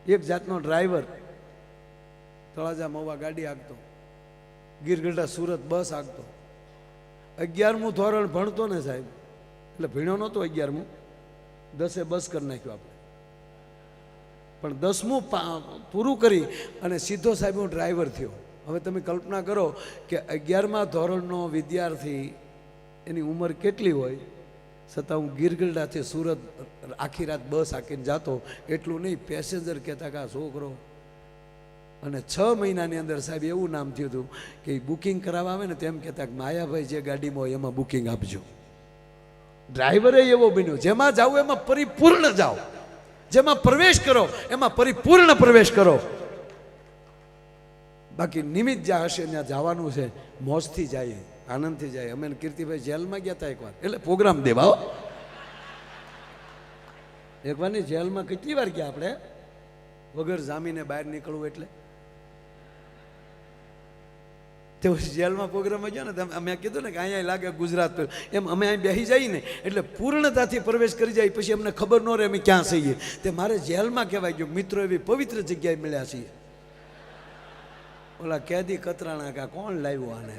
એક જાતનો ડ્રાઈવર, તળાજા મહુવા ગાડી હાંકતો, ગીરગઢડા સુરત બસ હાંકતો. 11મું ધોરણ ભણતો ને સાહેબ, એટલે ભણ્યો નહોતો 11મું, 10એ બસ કરી નાખ્યો આપણે. પણ 10મું પૂરું કરી અને સીધો સાહેબ હું ડ્રાઈવર થયો. હવે તમે કલ્પના કરો કે 11મા ધોરણનો વિદ્યાર્થી, એની ઉંમર કેટલી હોય, છતાં હું ગીરગઢડાથી સુરત આખી રાત બસ હાંકીને જાતો. એટલું નહીં, પેસેન્જર કહેતા કે આ છોકરો. અને 6 મહિનાની અંદર સાહેબ એવું નામ થયું હતું કે બુકિંગ કરાવવા આવે ને તેમ કહેતા કે માયાભાઈ જે ગાડીમાં હોય એમાં બુકિંગ આપજો. ડ્રાઈવરે એવો બન્યો, જેમાં જાઓ એમાં પરિપૂર્ણ જાઓ, જેમાં પ્રવેશ કરો એમાં પરિપૂર્ણ પ્રવેશ કરો. બાકી નિમિત્ત જ્યાં હશે ત્યાં જવાનું છે, મોજથી જાય, આનંદથી જાય. અમે કીર્તિભાઈ જેલમાં ગયા હતા એકવાર, એટલે પ્રોગ્રામ દેવા એકવારની જેલમાં કેટલી વાર ગયા આપણે, વગર જામીને બહાર નીકળવું. એટલે તે જેલમાં પ્રોગ્રામમાં ગયા ને, અમે કીધું ને કે અહીંયા લાગે ગુજરાત, એમ અમે અહીં બેસી જઈએ ને એટલે પૂર્ણતાથી પ્રવેશ કરી જાય. પછી અમને ખબર ન રહે અમે ક્યાં છીએ. તે મારે જેલમાં કહેવાય ગયું, મિત્રો એવી પવિત્ર જગ્યાએ મળ્યા છીએ. ઓલા કેદી કતરાણા કા કોણ લાવ્યું આને,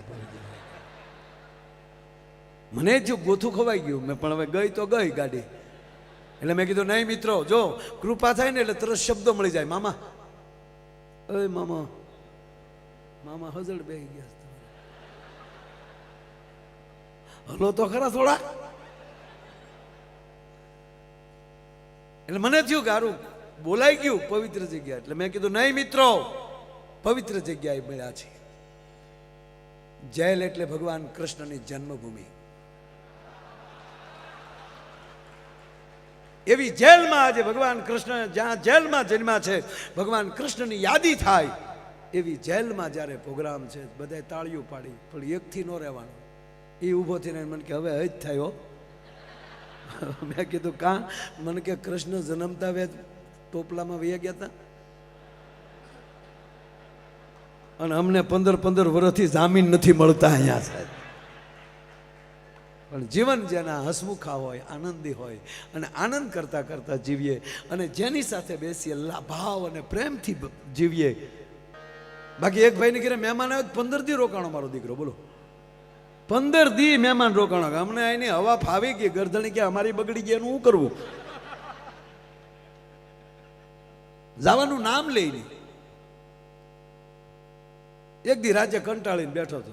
મને થયું ગોથું ખવાઈ ગયું. મેં પણ હવે ગઈ તો ગઈ ગાડી. એટલે મેં કીધું નહીં મિત્રો, જો કૃપા થાય ને એટલે તરત શબ્દો મળી જાય. મામા, અરે મામા, મામા હજળ બેસી ગયા, હલો તો ખરા થોડા. એટલે મને થયું કે હારું બોલાઈ ગયું પવિત્ર જગ્યા. એટલે મેં કીધું નહીં મિત્રો, પવિત્ર જગ્યાએ મળ્યા છે. જેલ એટલે ભગવાન કૃષ્ણની જન્મભૂમિ. એવી જેલમાં આજે ભગવાન કૃષ્ણ જ્યાં જેલમાં જન્મ્યા છે, ભગવાન કૃષ્ણની યાદી થાય એવી જેલમાં જ્યારે પ્રોગ્રામ છે, બધાએ તાળીઓ પાડી. પણ એકથી ન રહેવાનું. એ ઊભો થઈને મને કે હવે જ થયો. મેં કીધું કાં? મને કે કૃષ્ણ જન્મતા વેદ ટોપલામાં વહી ગયા હતા અને અમને 15 વર્ષથી જામીન નથી મળતા અહીંયા સાહેબ. પણ જીવન જેના હસમુખા હોય, આનંદી હોય અને આનંદ કરતા કરતા જીવીએ અને જેની સાથે બેસીએ ભાવ અને પ્રેમથી જીવીએ. બાકી એક ભાઈને ઘરે મહેમાન આવ્યો, 15 દી રોકાણો મારો દીકરો, બોલો 15 દી મહેમાન રોકાણો. અમને અહીંની હવા ફાવી ગઈ, ગરદણી કે અમારી બગડી ગઈ, એનું શું કરવું? જવાનું નામ લઈ નહીં. એક દી રાજે કંટાળીને બેઠો હતો.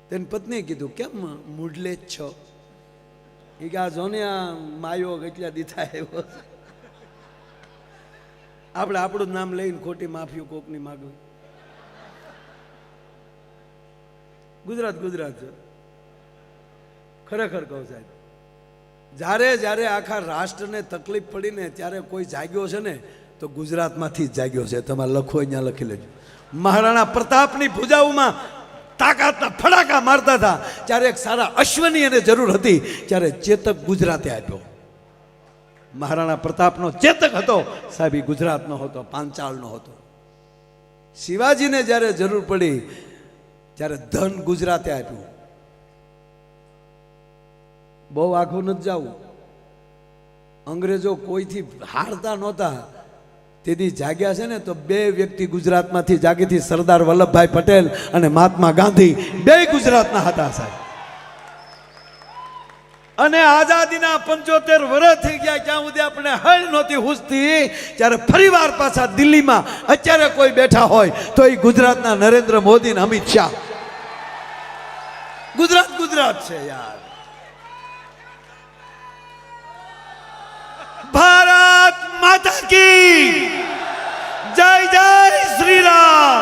તેની પત્નીએ કીધું કેમ મૂડલે જ છો? એ કે આ જોને આ માયો કેટલા દીથા આવ્યો. આપણે આપણું નામ લઈને ખોટી માફીઓ કોકની માગવી. ગુજરાત ગુજરાત છે ખરેખર કહું સાહેબ. જ્યારે જ્યારે આખા રાષ્ટ્રને તકલીફ પડીને ત્યારે કોઈ જાગ્યો છે ને તો ગુજરાતમાંથી જ જાગ્યો છે. તમારે લખો અહીંયા લખી લેજો. મહારાણા પ્રતાપની ભુજાઓમાં તાકાતના ફડાકા મારતા હતા ત્યારે એક સારા અશ્વની એને જરૂર હતી, ત્યારે ચેતક ગુજરાતે આપ્યો. મહારાણા પ્રતાપનો ચેતક હતો સાહેબ, એ ગુજરાતનો હતો, પાંચાળનો હતો. શિવાજીને જ્યારે જરૂર પડી ત્યારે ધન ગુજરાતે આપ્યું. બહુ આખું નથી જવું. અંગ્રેજો કોઈથી હારતા નહોતા. તેથી જાગ્યા છે ને તો 2 વ્યક્તિ ગુજરાતમાંથી જાગી હતી, સરદાર વલ્લભભાઈ પટેલ અને મહાત્મા ગાંધી. 2 ગુજરાતના હતા સાહેબ. અને આઝાદીના 75 વર્ષ થઈ ગયા, જ્યાં સુધી આપણે હળ નહોતી હુસતી, ત્યારે ફરીવાર પાછા દિલ્હીમાં અત્યારે કોઈ બેઠા હોય તો એ ગુજરાતના નરેન્દ્ર મોદી અને અમિત શાહ. ગુજરાત ગુજરાત છે યાર. ભારત માતા કી જય જય શ્રી રામ.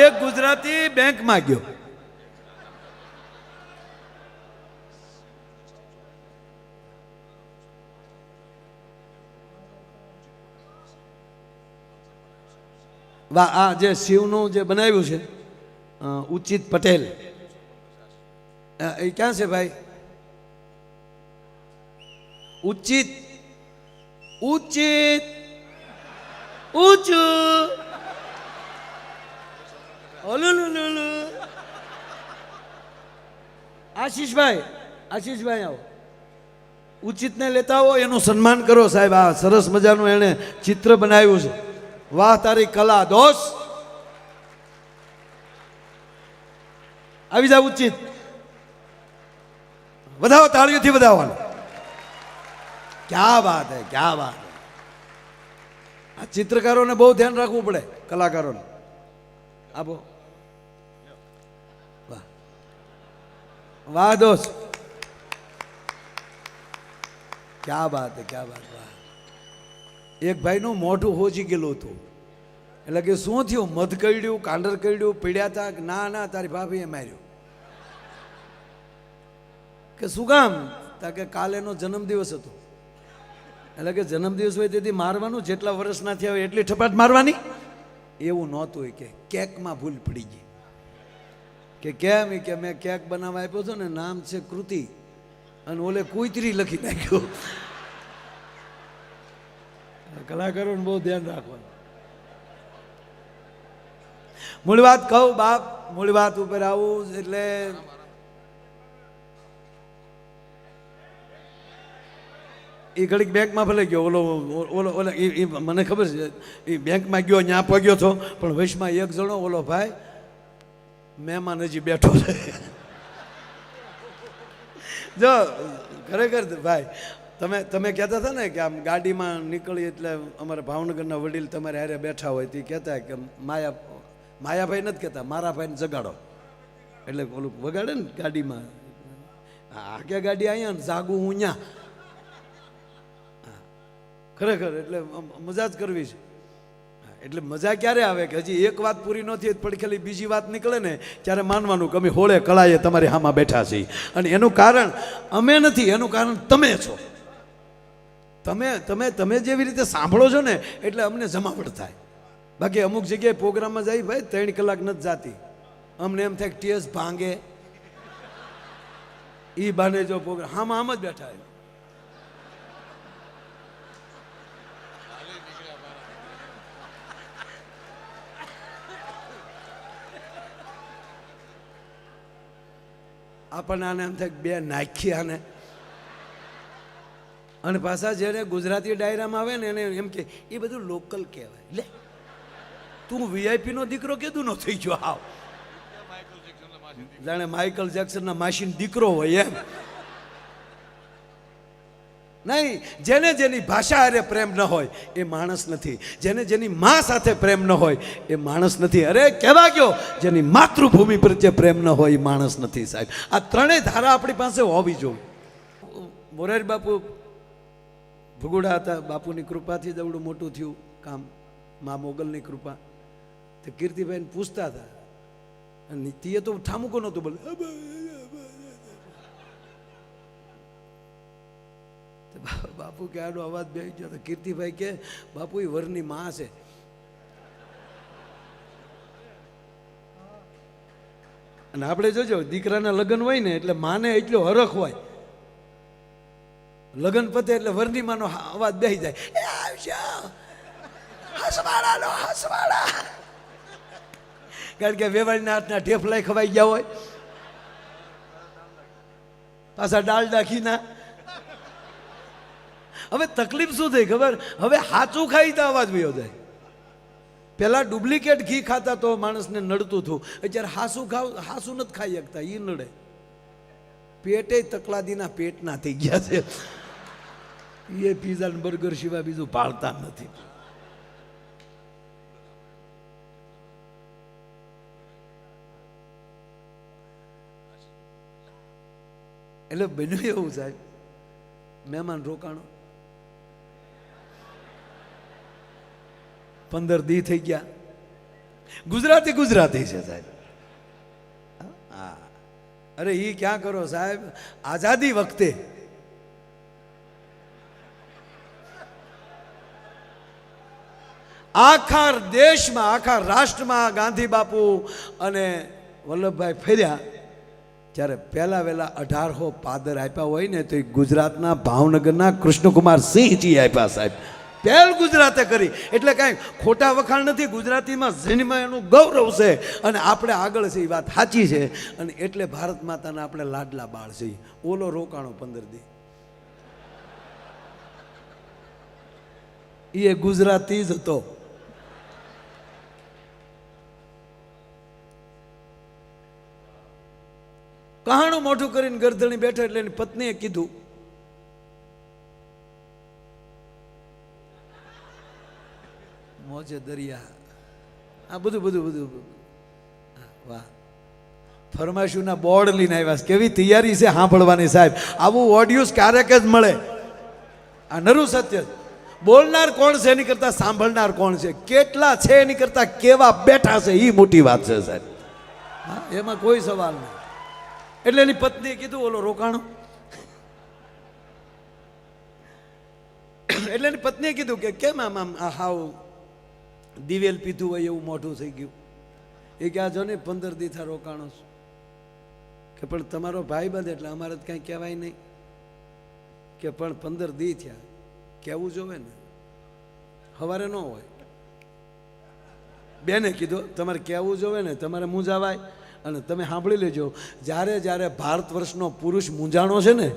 એક ગુજરાતી બેંકમાં ગયો. વાહ, આ જે શિવનું જે બનાવ્યું છે ઉચિત પટેલ, એ ક્યાં છે ભાઈ? ઉચિત ઉચિત ઊંચું આશીષભાઈ, આશીષભાઈ આવો. ઉચિતને લેતા હો એનું સન્માન કરો સાહેબ. આ સરસ મજાનું એણે ચિત્ર બનાવ્યું છે. વાહ તારી કલા દોસ્ત. આવી જાવ ઉચિત. વધાવો, તાળીઓથી વધાવવાનું. ક્યા વાત હે, ક્યા વાત હે. આ ચિત્રકારોને બહુ ધ્યાન રાખવું પડે, કલાકારોને. આપો. વાહ વાહ દોસ્ત, ક્યા બાત હે, ક્યા બાત. વાહ. એક ભાઈનું મોઢું હોજી ગયેલું હતું. એટલે કે શું થયું? મધ કડ્યું, કાંડર કડ્યું, પીડ્યા હતા. ના ના, તારી ભાભીએ માર્યું. કે શું કામ? તા કે કાલે એનો જન્મદિવસ હતો. એટલે કે જન્મદિવસ હોય તેથી મારવાનું, જેટલા વર્ષના થયા હોય એટલી ઠપાટ મારવાની. એવું નહોતું. કે કેકમાં ભૂલ પડી ગઈ. કે કેમ? કે મેં કેક બનાવવા આપ્યો હતો ને, નામ છે કૃતિ, અને ઓલે કુતરી લખી નાખ્યું. કલાકારોને બહુ ધ્યાન રાખવાનું. મૂળ વાત કહું બાપ, મૂળ વાત ઉપર આવું એટલે એ ઘડીક બેંકમાં ભલે ગયો. ઓલો ઓલો ઓલો એ મને ખબર છે, એ બેંકમાં ગયો, ત્યાં પગ્યો હતો. પણ વચમાં એક જણો ઓલો ભાઈ મહેમાન હજી બેઠો છે. જો ખરેખર ભાઈ, તમે કહેતા હતા ને કે આમ ગાડીમાં નીકળી એટલે અમારા ભાવનગરના વડીલ તમારે હારે બેઠા હોય તે કહેતા કે માયાભાઈ નથી કહેતા, મારા ભાઈને જગાડો. એટલે ઓલું વગાડે ને ગાડીમાં, આ કે ગાડી અહીંયા ને જાગું હું ત્યાં. ખરેખર એટલે મજા જ કરવી છે. એટલે મજા ક્યારે આવે? કે હજી એક વાત પૂરી નથી પડખેલી બીજી વાત નીકળે ને ત્યારે માનવાનું કે અમે હોળે કળાએ તમારી હામાં બેઠા છીએ. અને એનું કારણ અમે નથી, એનું કારણ તમે છો. તમે જેવી રીતે સાંભળો છો ને એટલે અમને જમાવટ થાય. બાકી અમુક જગ્યાએ પ્રોગ્રામમાં જાય ભાઈ 3 કલાક નથી જાતી. અમને એમ થાય કે ટીએસ ભાંગે એ બાને જો પ્રોગ્રામ હામાં આમ જ બેઠા. આપણને આને એમ થાય બે નાખી આને. અને પાછા જ્યારે ગુજરાતી ડાયરામાં આવે ને એને એમ કે એ બધું લોકલ કહેવાય. લે તું વીઆઈપી નો દીકરો કેદું નો થઈ ગયો? આવ જાણે માઇકલ જેક્સનના માસીનો દીકરો હોય એમ. નહીં, જેને જેની ભાષા હારે પ્રેમ ન હોય એ માણસ નથી. જેને જેની મા સાથે પ્રેમ ન હોય એ માણસ નથી. અરે કહેવા ગયો, જેની માતૃભૂમિ પ્રત્યે પ્રેમ ન હોય એ માણસ નથી સાહેબ. આ ત્રણેય ધારા આપણી પાસે હોવી જોઈએ. મોરારી બાપુ ભગુડા હતા, બાપુની કૃપાથી જ એવડું મોટું થયું કામ, મા મોગલની કૃપા. તે કીર્તિભાઈને પૂછતા હતા, અને તે તો ઠામુકો નહોતું બોલે. બાપુ કે આનો અવાજ બેસી ગયો. કીર્તિભાઈ કે બાપુ એ વરની માં છે. અને આપણે જોજો દીકરાના લગ્ન હોય ને એટલે માને એટલો હરખ હોય. લગ્ન પતે એટલે વરની માનો અવાજ બેસી જાય. હસવાડા કારણ કે વેવાળીના હાથના ઢેફલાય ખવાઈ ગયા હોય, પાછા ડાલડા ઘીના. હવે તકલીફ શું થઈ ખબર? હવે હાચું ખાઈ તો અવાજ વયો જાય. પેલા ડુપ્લિકેટ ઘી ખાતા તો માણસને નડતું હતું. અત્યારે હાસું નથી ખાઈ શકતા, એ નડે. પેટે તકલાદીના પેટના થઈ ગયા છે. એ પીઝા ને બર્ગર સિવાય બીજું ભાળતા નથી. એટલે બન્યું એવું સાહેબ, મહેમાન રોકાણો 15 દી થઈ ગયા. ગુજરાતી છે સાહેબ. હા, અરે એ ક્યાં કરો સાહેબ, આઝાદી વખતે આખા દેશમાં, આખા રાષ્ટ્રમાં ગાંધી બાપુ અને વલ્લભભાઈ ફેર્યા ત્યારે પહેલા વહેલા 1800 પાદર આપ્યા હોય ને તો એ ગુજરાતના ભાવનગરના કૃષ્ણકુમાર સિંહજી આપ્યા સાહેબ. પહેલ ગુજરાતે કરી. એટલે કાંઈ ખોટા વખાણ નથી. ગુજરાતીમાં જન્મ એનું ગૌરવ છે અને આપણે આગળ છે, એ વાત સાચી છે. અને એટલે ભારત માતાના આપણે લાડલા બાળ છે. ઓલો રોકાણો 15 દી. એ ગુજરાતી જ હતો. કહાણું મોઢું કરીને ગરદણી બેઠો એટલે એની પત્નીએ કીધું, મોજે દરિયા, આ બધું બધું બધું. વાહ, ફરમાઈશોના બોર્ડ લઈને આવ્યા છે. કેવી તૈયારી છે સાંભળવાની સાહેબ. આવું ઓડિયોસ ક્યારેક જ મળે. આ નરું સત્ય. બોલનાર કોણ છે એની કરતા સાંભળનાર કોણ છે, કેટલા છે એની કરતા કેવા બેઠા છે એ મોટી વાત છે સાહેબ. હા, એમાં કોઈ સવાલ નહીં. એટલે એની પત્નીએ કીધું, ઓલો રોકાણો. એટલે એની પત્નીએ કીધું કે કેમ આમ હાવ દિવેલ પીધું હોય એવું મોઢું થઈ ગયું. એ કે આ જો ને 15 દી થા રોકાણો છું. કે પણ તમારો ભાઈ બંધ એટલે અમારે તો કાંઈ કહેવાય નહીં. કે પણ 15 દી થયા, કહેવું જોવે ને, સવારે ન હોય. બેને કીધું તમારે કહેવું જોવે ને, તમારે મૂંઝાવાય. અને તમે સાંભળી લેજો, જ્યારે જ્યારે ભારત વર્ષનો પુરુષ મૂંઝાણો છે ને,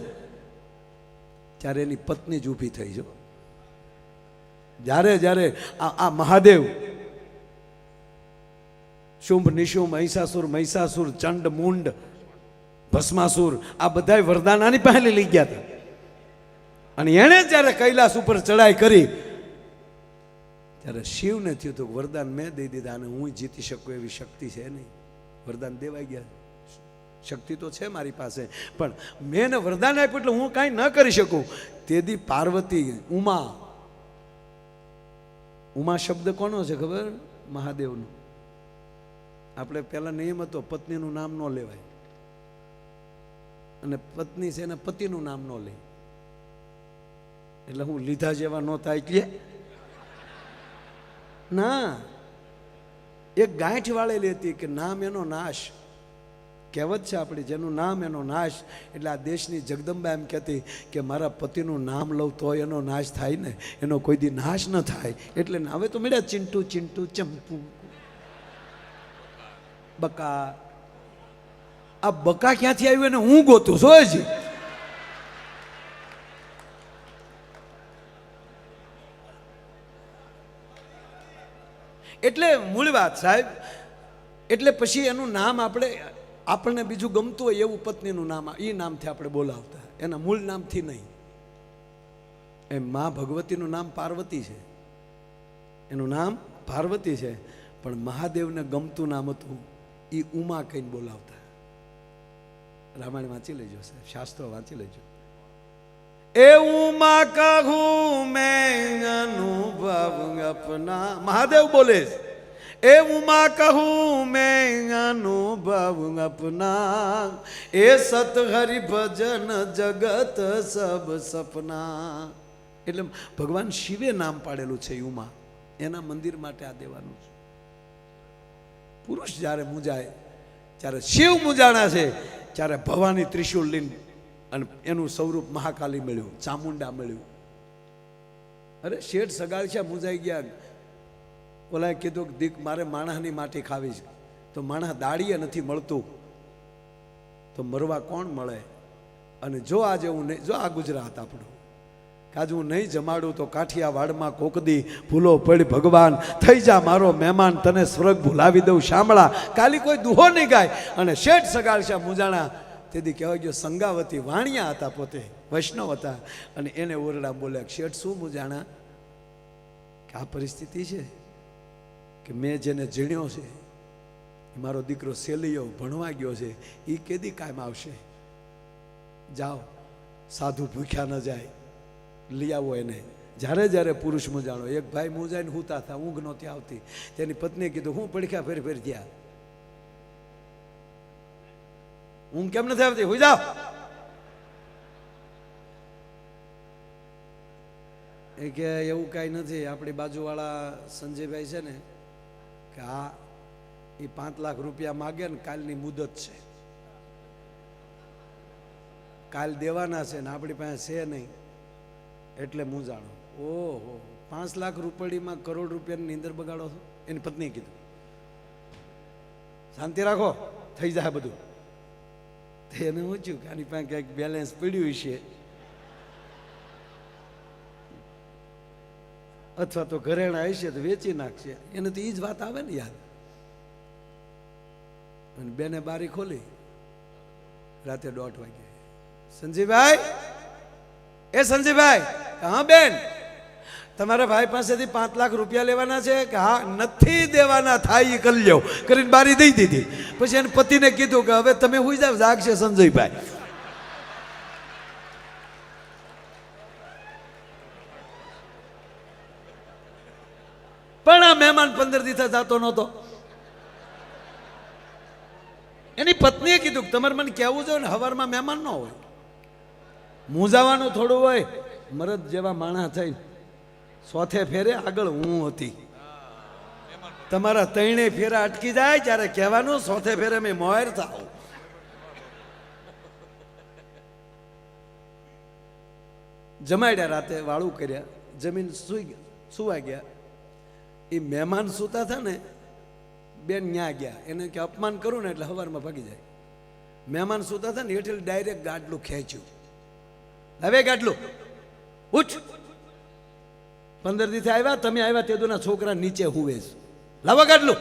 ત્યારે એની પત્ની જ ઊભી થઈ. જો જ્યારે જ્યારે આ મહાદેવ, શુંભ નિશુંભ, મહિષાસુર, ચંડ મુંડ, ભસ્માસુર, આ બધા વરદાન આની પહેલે લઈ ગયા હતા. અને એણે જ્યારે કૈલાસ ઉપર ચડાઈ કરી, ત્યારે શિવને થયું હતું વરદાન મેં દઈ દીધા અને હું જીતી શકું એવી શક્તિ છે નહીં. વરદાન દેવાઈ ગયા. શક્તિ તો છે મારી પાસે, પણ મેં એને વરદાન આપ્યું એટલે હું કાંઈ ન કરી શકું. તેથી પાર્વતી, ઉમા શબ્દ કોનો છે ખબર? મહાદેવનો. આપણે પહેલા નિયમ હતો પત્નીનું નામ ન લેવાય, અને પત્ની છે એના પતિનું નામ ન લે. એટલે હું લીધા જેવા ન થાય કે ના. એક ગાંઠ વાળેલી હતી કે નામ એનો નાશ. કહેવત છે આપણી, જેનું નામ એનો નાશ. એટલે આ દેશની જગદંબા એમ કહેતી કે મારા પતિનું નામ લઉં તો એનો નાશ થાય ને, એનો કોઈ દી નાશ ન થાય. એટલે હવે તો મળ્યા ચિંટુ ચિંટુ, ચંપુ, બકા. આ બકા ક્યાંથી આવ્યું એને હું ગોતું છું હજી. એટલે મૂળ વાત સાહેબ. એટલે પછી એનું નામ આપણને બીજું ગમતું હોય એવું પત્નીનું નામ એ નામથી આપણે બોલાવતા, એના મૂળ નામથી નહીં. એ મા ભગવતીનું નામ પાર્વતી છે, એનું નામ પાર્વતી છે, પણ મહાદેવને ગમતું નામ હતું એ ઉમા કહીને બોલાવતા. રામાયણ વાંચી લેજો સાહેબ, શાસ્ત્રો વાંચી લેજો. એ ઉમા કહું મેં અનુભવ અપના, મહાદેવ બોલે. એ ઉમા કહું મેં અનુભવ અપના, એ સત હરિ ભજન જગત સબ સપના. એટલે ભગવાન શિવે નામ પાડેલું છે ઉમા, એના મંદિર માટે આ દેવાનું છે. પુરુષ જ્યારે મૂંઝાય, જ્યારે શિવ મૂંઝાણા છે, ત્યારે ભવાની ત્રિશુલ લીન અને એનું સ્વરૂપ મહાકાલી મળ્યું, ચામુંડા મળ્યું. અરે શેઠ સગાળશા મૂંઝાઈ ગયા. ઓલાએ કીધું કે દીક મારે માણસની માટી ખાવી છે, તો માણસ દાડીએ નથી મળતું, તો મરવા કોણ મળે? અને જો આજે હું નહીં, જો આ ગુજરાત આપણું, કાજ હું નહીં જમાડું તો કાઠિયાવાડમાં કોકદી ભૂલો પડી ભગવાન, થઈ જા મારો મહેમાન, તને સ્વર્ગ ભૂલાવી દઉં શામળા. કાલી કોઈ દુહો નહીં ગાય. અને શેઠ સગાળશા મૂંઝાણા. તેથી કહેવાય ગયો સંગાવતી વાણિયા હતા, પોતે વૈષ્ણવ હતા. અને એને ઓરડા બોલ્યા, શેઠ શું મૂંઝાણા? કે આ પરિસ્થિતિ છે કે મેં જેને જીણ્યો છે એ મારો દીકરો સેલિયો ભણવા ગયો છે, એ કેદી કાયમ આવશે? જાઓ, સાધુ ભૂખ્યા ન જાય, લઈ આવો એને. જ્યારે જ્યારે પુરુષ મૂંઝાણો, એક ભાઈ મૂંઝાઈને હુતા હતા, ઊંઘ નહોતી આવતી. તેની પત્નીએ કીધું, હું પડખ્યા ફેર થયા, ઊંઘ કેમ નથી આવતી? હુઈ જાઓ. એ કે એવું કાંઈ નથી, આપણી બાજુવાળા સંજયભાઈ છે ને, કે હા એ 5 લાખ રૂપિયા માગે ને, કાલની મુદત છે, કાલ દેવાના છે ને આપણી પાસે છે નહીં, એટલે મૂંઝાણો. ઓહો, 5 લાખ રૂપિયામાં કરોડ રૂપિયાની નીંદર બગાડો છો? એની પત્નીએ કીધું, શાંતિ રાખો, થઈ જાય બધું. એને ઊંચ્યું કે આની પાસે કંઈક બેલેન્સ પડ્યું છે. અથવા તો ઘરેણા હશે તો વેચી નાખશે, એને તો એ જ વાત આવે ને યાર. અને બેને બારી ખોલી રાતે 1:30 વાગે. સંજીભાઈ, એ સંજીભાઈ, હા બેન, તમારા ભાઈ પાસેથી 5 લાખ રૂપિયા લેવાના છે કે? હા. નથી દેવાના, થાય એ કરી લ્યો કરીને બારી દઈ દીધી. પછી એને પતિને કીધું કે હવે તમે હુઈ જાવ, જાગશે સંજયભાઈ. પણ આ મહેમાન 15 દિવસ જતો નહોતો. એની પત્નીએ કીધું કે તમારે મને કહેવું જોઈએ ને, હવારમાં મહેમાન ન હોય, મૂંઝાવાનું થોડું હોય. મરદ જેવા માણસ થઈ 100 ફેરે આગળ હું હતી. તમારા 3 ફેરા અટકી જાય ત્યારે કહેવાનું 100 ફેરે મેં મોર થાવ. જમાડ્યા, રાતે વાળું કર્યા, જમીન સુવા ગયા. એ મહેમાન સૂતા હતા ને, બેન ન્યા ગયા. એને કે અપમાન કરું ને એટલે સવારમાં ભાગી જાય. મહેમાન સૂતા હતા ને એટલે ડાયરેક્ટ ગાડલું ખેંચ્યું. હવે ગાડલું ઉઠ, 15 દિવસે આવ્યા, તમે આવ્યા તેદુના છોકરા નીચે હુવે છે, લાવો ગાડલું.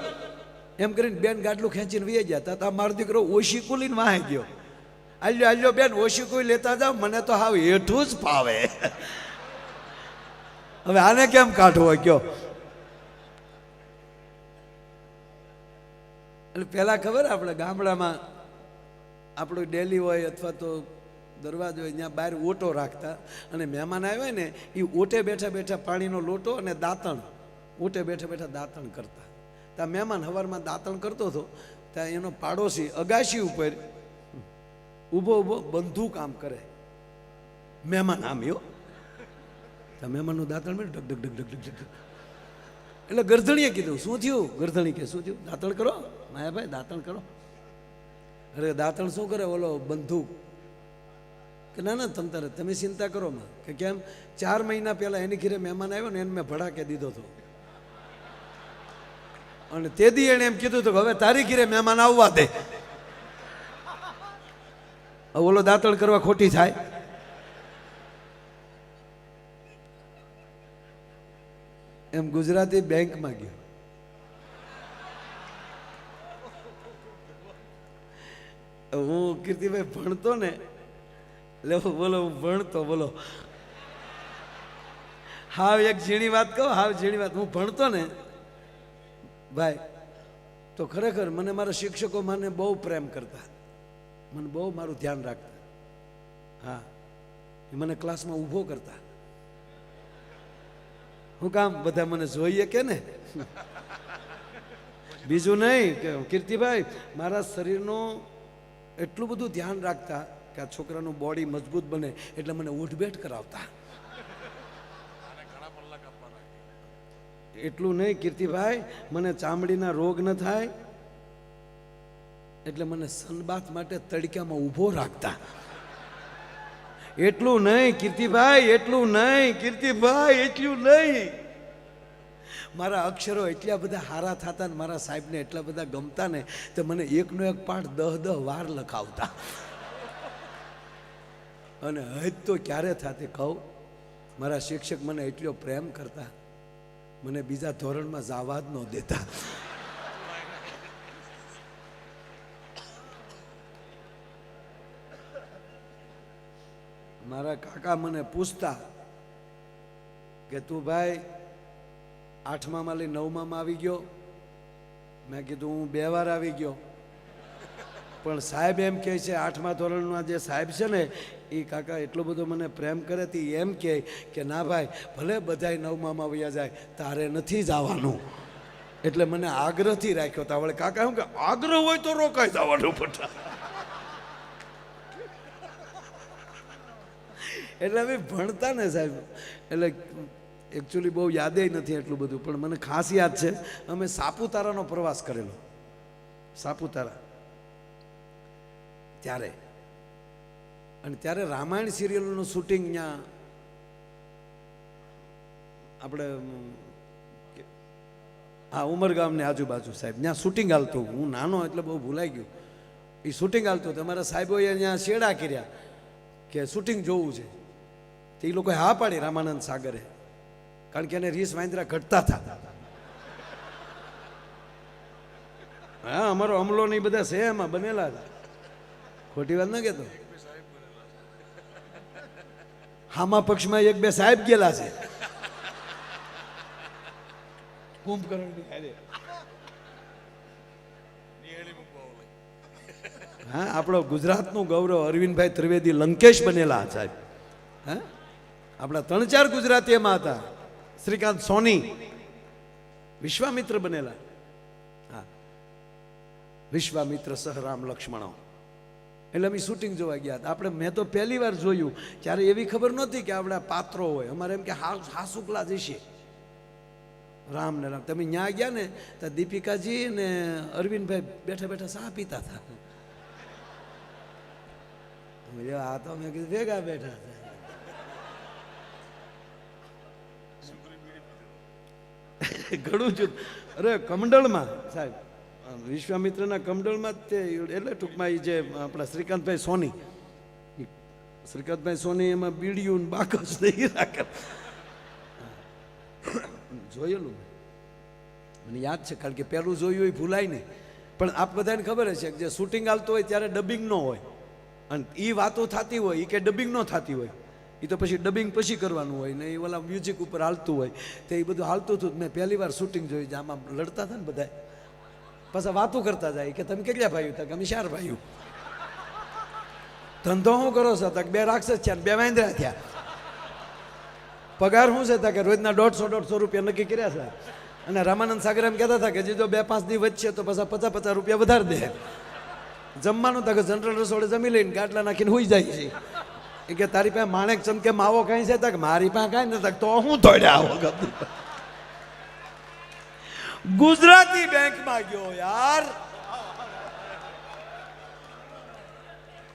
એમ કરીને બેન ગાડલું ખેંચીને વી ગયા. તા મારો દીકરો ઓશી કુલીને વાહે ગયો. આલ્યો આલ્યો બેન, ઓશી કોઈ લેતા જાવ, મને તો હાવ હેઠું જ ફાવે. હવે આને કેમ કાઢવો કયો? એટલે પહેલાં ખબર, આપણે ગામડામાં આપણું ડેલી હોય અથવા તો દરવાજો હોય, ત્યાં બહાર ઓટો રાખતા. અને મહેમાન આવ્યા ને એ ઓટે બેઠા બેઠા પાણીનો લોટો અને દાંતણ, ઓટે બેઠા બેઠા દાંતણ કરતા. ત્યાં મહેમાન સવારમાં દાંતણ કરતો હતો, ત્યાં એનો પાડોશી અગાશી ઉપર ઊભો ઊભો બંદૂક આમ કરે. મહેમાન આમ યો, ત્યાં મહેમાનનું દાંતણ મળ્યું, ઢગ ઢગ ઢગ ઢગ ઢગ. એટલે ગરધણીએ કીધું, શું થયું? ગરધણી કે શું થયું? દાંતણ કરો માયાભાઈ, દાંતણ કરો. અરે દાંતણ શું કરે? ઓલો બંદૂક. કે ના ના તમ તારે, તમે ચિંતા કરો માં. કે કેમ? 4 મહિના પહેલા એની ઘરે મહેમાન આવ્યો ને, એને મેં ભડાકે દીધો હતો, અને તે દી એને એમ કીધું હતું કે હવે તારી ઘરે મહેમાન આવવા દે. ઓલો દાંતણ કરવા ખોટી થાય? એમ ગુજરાતી બેંકમાં ગયો. હું કીર્તિભાઈ ભણતો ને, એટલે બોલો હું ભણતો, બોલો હાવ એક ઝીણી વાત કહું, હાવ ઝીણી વાત. હું ભણતો ને ભાઈ, તો ખરેખર મને મારા શિક્ષકો મને બહુ પ્રેમ કરતા, મને બહુ મારું ધ્યાન રાખતા. હા, એ મને ક્લાસમાં ઊભો કરતા. હું કામ? બધા મને જોઈએ કે ને, બીજું નહીં. કે કીર્તિભાઈ મારા શરીરનું એટલું બધું ધ્યાન રાખતા કે આ છોકરાનું બોડી મજબૂત બને, એટલે મને ઉઠબેઠ કરાવતા. એટલું નહીં કીર્તિભાઈ, મને ચામડીના રોગ ન થાય એટલે મને સનબાથ માટે તડકામાં ઊભો રાખતા. એટલું નહીં કીર્તિભાઈ, એટલું નહીં કીર્તિભાઈ, એટલું નહીં. મારા અક્ષરો એટલા બધા હારા થતા ને મારા સાહેબને એટલા બધા ગમતા ને, તો મને એકનો એક પાઠ 10 વાર લખાવતા. અને હજ તો ક્યારે થતી કહું, મારા શિક્ષક મને એટલો પ્રેમ કરતા, મને બીજા ધોરણમાં જવા જ ન દેતા. મારા કાકા મને પૂછતા કે તું ભાઈ 8માં લઈ 9માં આવી ગયો? મેં કીધું હું 2 વાર આવી ગયો. પણ સાહેબ એમ કહે છે, 8મા ધોરણના જે સાહેબ છે ને, એ કાકા એટલો બધો મને પ્રેમ કરે તે એમ કહે કે ના ભાઈ, ભલે બધાય 9માં વયા જાય, તારે નથી જવાનું. એટલે મને આગ્રહથી રાખ્યો હતા. વળે કાકા શું કે આગ્રહ હોય તો રોકાઈ જવાનું પટા. એટલે અમે ભણતા ને સાહેબ, એટલે એકચ્યુઅલી બહુ યાદે નથી એટલું બધું, પણ મને ખાસ યાદ છે. અમે સાપુતારાનો પ્રવાસ કરેલો, સાપુતારા ત્યારે. અને ત્યારે રામાયણ સિરિયલનું શૂટિંગ ત્યાં આપણે હા ઉમરગામની આજુબાજુ સાહેબ ત્યાં શૂટિંગ હાલતું. હું નાનો એટલે બહુ ભૂલાઈ ગયું. એ શૂટિંગ હાલતું. તમારા સાહેબોએ ત્યાં શેડા કર્યા કે શૂટિંગ જોવું છે. તે એ લોકોએ હા પાડી રામાનંદ સાગરે. કારણ કે એને રીસ વાંદરા ઘટતા હતા. હા, અમારો અમલો ને બધા છે એમાં બનેલા હતા, ખોટી વાત ન કહેતો. હામા પક્ષમાં એક બે સાહેબ ગયેલા છે કુંભકર્ણની હારે. હા, આપણો ગુજરાતનું ગૌરવ અરવિંદભાઈ ત્રિવેદી લંકેશ બનેલા સાહેબ. હા, આપણા 3-4 ગુજરાતી એમાં હતા. શ્રીકાંત સોની વિશ્વામિત્ર બનેલા. હા, વિશ્વામિત્ર સહ રામ લક્ષ્મણો. એટલે અમે શૂટિંગ જોવા ગયા હતા. આપણે મેં તો પહેલી વાર જોયું ત્યારે એવી ખબર નહોતી કે આપણા પાત્રો હોય. અમારે એમ કે હાસુકલા જશે રામ ને રામ. તમે ત્યાં ગયા ને તો દીપિકાજી ને અરવિંદભાઈ બેઠા બેઠા ચા પીતા હતા. આ તો મેં કીધું ભેગા બેઠા ઘણું છું. અરે કમંડળમાં સાહેબ, વિશ્વામિત્રના કમંડળમાં જ તે, એટલે ટૂંકમાં એ જે આપણા શ્રીકાંતભાઈ સોની, શ્રીકાંતભાઈ સોની એમાં બીડિયું બાકસ નહીં રાખે. જોયેલું મને યાદ છે, કારણ કે પહેલું જોયું એ ભૂલાય નહીં. પણ આપ બધાને ખબર છે કે જે શૂટિંગ હાલતું હોય ત્યારે ડબિંગ ન હોય, અને એ વાતો થતી હોય એ કે ડબિંગ ન થતી હોય, એ તો પછી ડબિંગ પછી કરવાનું હોય ને. એ ઓલા મ્યુઝિક ઉપર હાલતું હોય તો એ બધું હાલતું હતું. મેં પહેલી વાર શૂટિંગ જોઈ, આમાં લડતા હતા ને બધા, પાછા વાતો કરતા જાય કે તમે કેટલા ભાઈઓ હતા, કે અમે 4 ભાઈઓ. ધંધો શું કરો છો, તક 2 રાક્ષસ થયા 2 વાંદરા થયા. પગાર શું છે, કે રોજના 150-150 રૂપિયા નક્કી કર્યા છે. અને રામાનંદ સાગર એમ કહેતા હતા કે જે જો 2-5 દી વચ્ચે તો પાછા 50-50 રૂપિયા વધારે દે. જમવાનું તો કે જનરલ રસોડે જમી લઈને ગાટલા નાખીને હોઈ જાય છે. એ કે તારી પાસે માણેક ચમકે માવો કાંઈ છે, તક મારી પાસે કાંઈ નથી. તો હું દોડ્યા આવો. ગુજરાતી બેંકમાં ગયો યાર,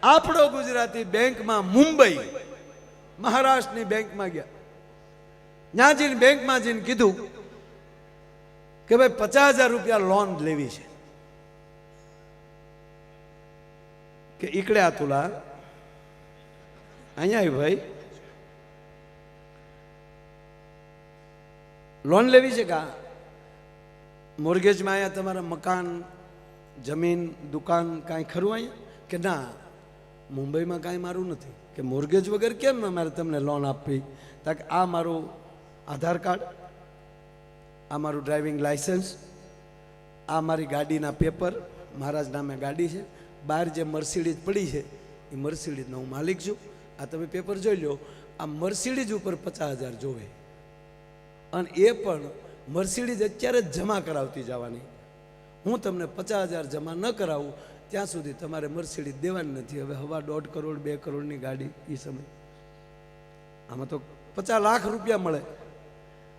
આપણો ગુજરાતી બેંકમાં, મુંબઈ મહારાષ્ટ્રની બેંકમાં ગયા. ત્યાં જઈને બેંકમાં જઈને કીધું કે ભાઈ 50,000 રૂપિયા લોન લેવી છે. કે ઈકડે આ તુલા અહીંયા આવી ભાઈ, લોન લેવી છે. કા મોર્ગેજમાં અહીંયા તમારા મકાન, જમીન, દુકાન કાંઈ ખરું અહીંયા? કે ના, મુંબઈમાં કાંઈ મારું નથી. કે મોર્ગેજ વગર કેમ અમારે તમને લોન આપવી? તાક આ મારું આધાર કાર્ડ, આ મારું ડ્રાઇવિંગ લાઇસન્સ, આ મારી ગાડીના પેપર, મારા જ નામે ગાડી છે, બહાર જે મર્સિડીઝ પડી છે એ મર્સિડીઝનો હું માલિક છું. આ તમે પેપર જોઈ લો. આ મર્સિડીઝ ઉપર 50,000 જોવે, અને એ પણ મર્સિડીઝ અત્યારે જ જમા કરાવતી જવાની. હું તમને 50,000 જમા ન કરાવું ત્યાં સુધી તમારે મર્સિડીઝ દેવાની નથી. હવે 1.5 કરોડ 2 કરોડની ગાડી એ સમય, આમાં તો 50 લાખ રૂપિયા મળે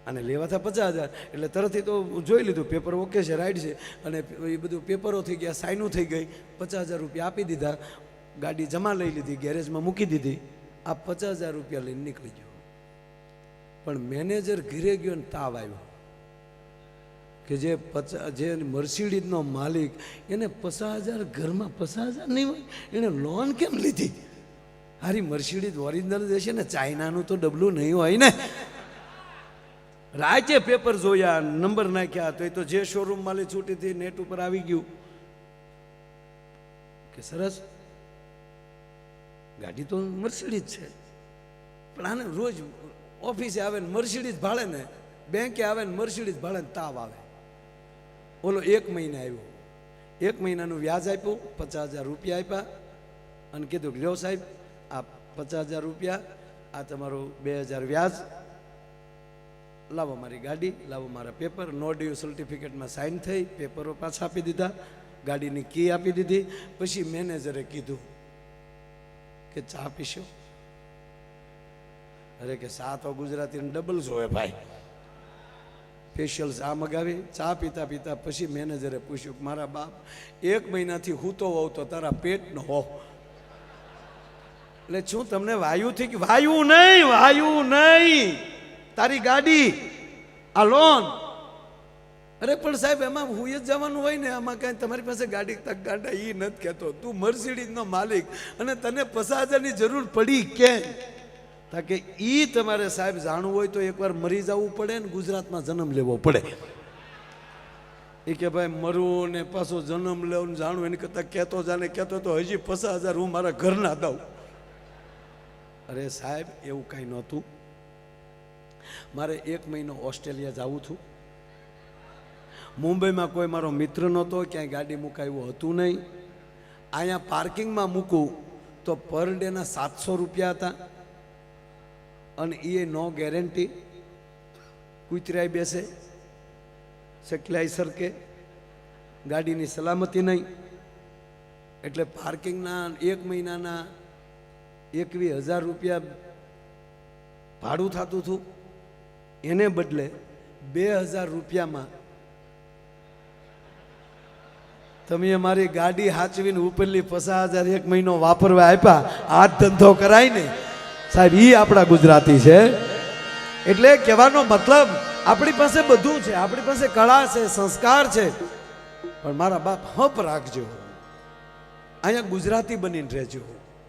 અને લેવા હતા 50,000. એટલે તરતથી તો જોઈ લીધું પેપર ઓકે છે, રાઈટ છે, અને એ બધું પેપરો થઈ ગયા, સાઈનું થઈ ગઈ, 50,000 રૂપિયા આપી દીધા, ગાડી જમા લઈ લીધી, ગેરેજમાં મૂકી દીધી. આ 50,000 રૂપિયા લઈને નીકળી ગયો. પણ મેનેજર ઘરે ગયો ને તાવ આવ્યો કે જે મર્સિડીઝનો માલિક, એને 50,000 ઘરમાં 50,000 નહીં હોય, એને લોન કેમ લીધી? હારી મર્સિડીઝ ઓરિજિનલ જે છે ને, ચાઇનાનું તો ડબલું નહીં હોય ને. રાજે પેપર જોયા, નંબર નાખ્યા, તો એ તો જે શોરૂમ માલી છૂટી હતી નેટ ઉપર આવી ગયું કે સરસ ગાડી તો મર્સિડીઝ છે, પણ આને રોજ ઓફિસે આવે ને મર્સિડીઝ ભાડે ને, બેંકે આવે ને મર્સિડીઝ ભાડે ને તાવ આવે. ઓલો 1 મહિને આવ્યો, 1 મહિનાનું વ્યાજ આપ્યું, 50,000 રૂપિયા આપ્યા, અને કીધું લ્યો સાહેબ આ 50,000 રૂપિયા, આ તમારું 2,000 વ્યાજ, લાવો મારી ગાડી, લાવો મારા પેપર. નો ડ્યુ સર્ટિફિકેટમાં સાઇન થઈ, પેપરો પાછા આપી દીધા, ગાડીની કી આપી દીધી. પછી મેનેજરે કીધું કે ચા પીશો? અરે કે ચા તો ગુજરાતીને ડબલ જોવે ભાઈ. સ્પેશિયલ ચા મગાવી, ચા પીતા પીતા પછી મેનેજરે પૂછ્યું કે મારા બાપ 1 મહિનાથી હું તો હોઉં તો તારા પેટનો હો, એટલે શું તમને વાયુથી? કે વાયુ નહીં, તારી ગાડી, આ લોન. અરે પણ સાહેબ એમાં હું જ જવાનું હોય ને, આમાં કાંઈ તમારી પાસે ગાડી તક ગાડા એ નથી કહેતો. તું મર્સિડીઝનો માલિક અને તને 50,000ની જરૂર પડી કે? કે ઈ તમારે સાહેબ જાણવું હોય તો એકવાર મરી જવું પડે ને ગુજરાતમાં જન્મ લેવો પડે. એ કે ભાઈ મરવું ને પાછો જન્મ લેવું જાણવું એની કરતાં કહેતો જાને કહેતો તો હજી 50,000 હું મારા ઘરના દઉં. અરે સાહેબ એવું કાંઈ નહોતું. મારે 1 મહિનો ઓસ્ટ્રેલિયા જવું હતું. મુંબઈમાં કોઈ મારો મિત્ર નહોતો, ક્યાંય ગાડી મુકાયું હતું નહીં. અહીંયા પાર્કિંગમાં મૂકું તો પર ડેના 700 રૂપિયા હતા અને એ નો ગેરંટી. કૂતરાય બેસે, સકલાઈ સરકે, ગાડીની સલામતી નહીં. એટલે પાર્કિંગના 1 મહિનાના 21,000 રૂપિયા ભાડું થતું હતું. એને બદલે 2,000 રૂપિયામાં તમે મારી ગાડી હાચવીને ઉપરલી 50,000 1 મહિનો વાપરવા આપ્યા. આ ધંધો કરાય ને સાહેબ, એ આપણા ગુજરાતી છે. એટલે કહેવાનો મતલબ આપણી પાસે બધું છે, આપણી પાસે કળા છે, સંસ્કાર છે, પણ મારા બાપ હપ રાખજો. અહીંયા ગુજરાતી બનીને રહેજો.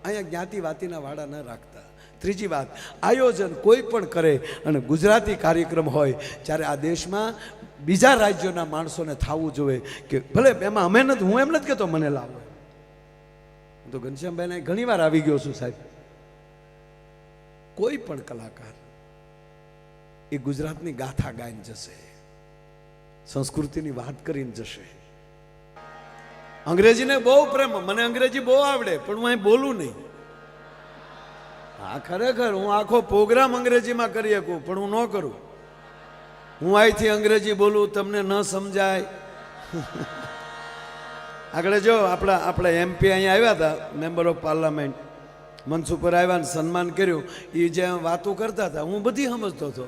અહીંયા જ્ઞાતિ વાતીના વાડા ન રાખતા. ત્રીજી વાત, આયોજન કોઈ પણ કરે અને ગુજરાતી કાર્યક્રમ હોય ત્યારે આ દેશમાં બીજા રાજ્યોના માણસોને થવું જોઈએ કે ભલે એમાં અમે નથી, હું એમ નથી કહેતો મને લાવો. હું તો ઘનશ્યામભાઈને ઘણી વાર આવી ગયો છું સાહેબ. કોઈ પણ કલાકાર એ ગુજરાતની ગાથા ગાઈને જશે, સંસ્કૃતિની વાત કરીને જશે. અંગ્રેજીને બહુ પ્રેમ, મને અંગ્રેજી બહુ આવડે પણ હું અહીં બોલું નહીં. હા ખરેખર હું આખો પ્રોગ્રામ અંગ્રેજીમાં કરી શકું પણ હું ન કરું. હું અહીંથી અંગ્રેજી બોલું તમને ન સમજાય. આગળ જો આપણા MP અહીંયા આવ્યા હતા, મેમ્બર ઓફ પાર્લામેન્ટ, મંચ ઉપર આવ્યા ને સન્માન કર્યું. એ જે વાતો કરતા હતા હું બધી સમજતો હતો,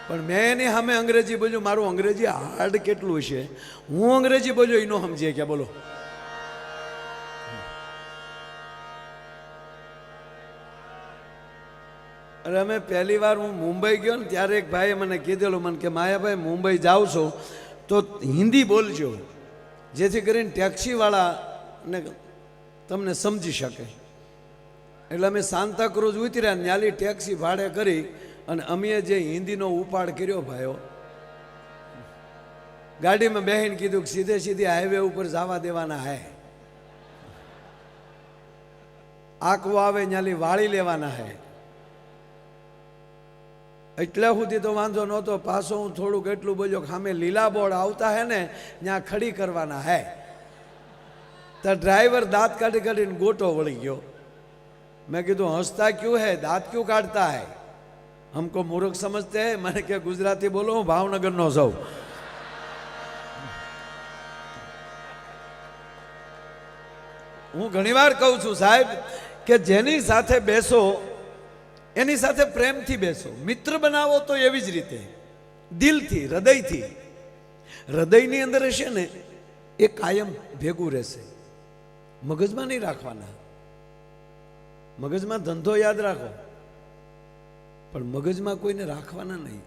પણ મેં એની સામે અંગ્રેજી બોલ્યું. મારું અંગ્રેજી હાર્ડ કેટલું છે, હું અંગ્રેજી બોલ્યો એ ન સમજીએ કે બોલો. અને અમે પહેલી વાર હું મુંબઈ ગયો ને ત્યારે એક ભાઈએ મને કીધેલું, મને કે માયાભાઈ મુંબઈ જાઓ છો તો હિન્દી બોલજો, જેથી કરીને ટેક્સીવાળાને તમને સમજી શકે. એટલે અમે સાંતાક્રુઝ ઉતર્યા, ન્યાલી ટેક્સી ભાડે કરી અને અમે જે હિન્દીનો ઉપાડ કર્યો ભાઈઓ, ગાડીમાં બેહીને કીધું કે સીધે સીધી હાઈવે ઉપર જવા દેવાના હે. આંકવો આવે ન્યાલી વાળી લેવાના હે. એટલા સુધી તો વાંધો નહોતો. પાછો હું થોડુંક એટલું બોલ્યો કે સામે લીલા બોર્ડ આવતા હે ને ત્યાં ખડી કરવાના હે. તો ડ્રાઈવર દાંત કાઢી કાઢીને ગોટો વળી ગયો. મેં કીધું હસતા ક્યું હે, દાંત ક્યું કાઢતા હે, हमको मूर्ख समझते हैं. मैंने क्या गुजराती बोलो, હું ભાવનગરનો છું. હું ઘણીવાર કહું છું સાહેબ કે જેની સાથે બેસો એની સાથે પ્રેમથી બેસો. મિત્ર બનાવો તો એવી જ રીતે દિલથી, હૃદયથી. હૃદયની અંદર હશે ને એ કાયમ ભેગું રહેશે. મગજમાં નહીં રાખવાના. મગજમાં ધંધો યાદ રાખો પણ મગજમાં કોઈને રાખવાના નહીં.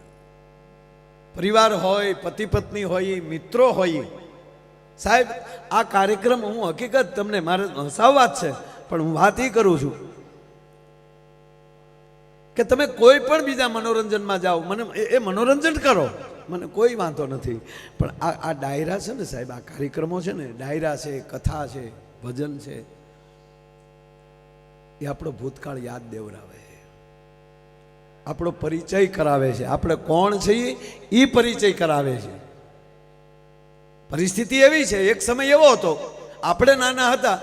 પરિવાર હોય, પતિ પત્ની હોય, મિત્રો હોય. સાહેબ આ કાર્યક્રમ હું હકીકત તમને મારે હસાવવા જ છે પણ હું વાત એ કરું છું કે તમે કોઈ પણ બીજા મનોરંજનમાં જાઓ, મને એ મનોરંજન કરો, મને કોઈ વાંધો નથી. પણ આ ડાયરા છે ને સાહેબ, આ કાર્યક્રમો છે ને, ડાયરા છે, કથા છે, ભજન છે, એ આપણો ભૂતકાળ યાદ દેવરાવે, આપણો પરિચય કરાવે છે. આપણે કોણ છીએ એ પરિચય કરાવે છે. પરિસ્થિતિ એવી છે, એક સમય એવો હતો, આપણે નાના હતા,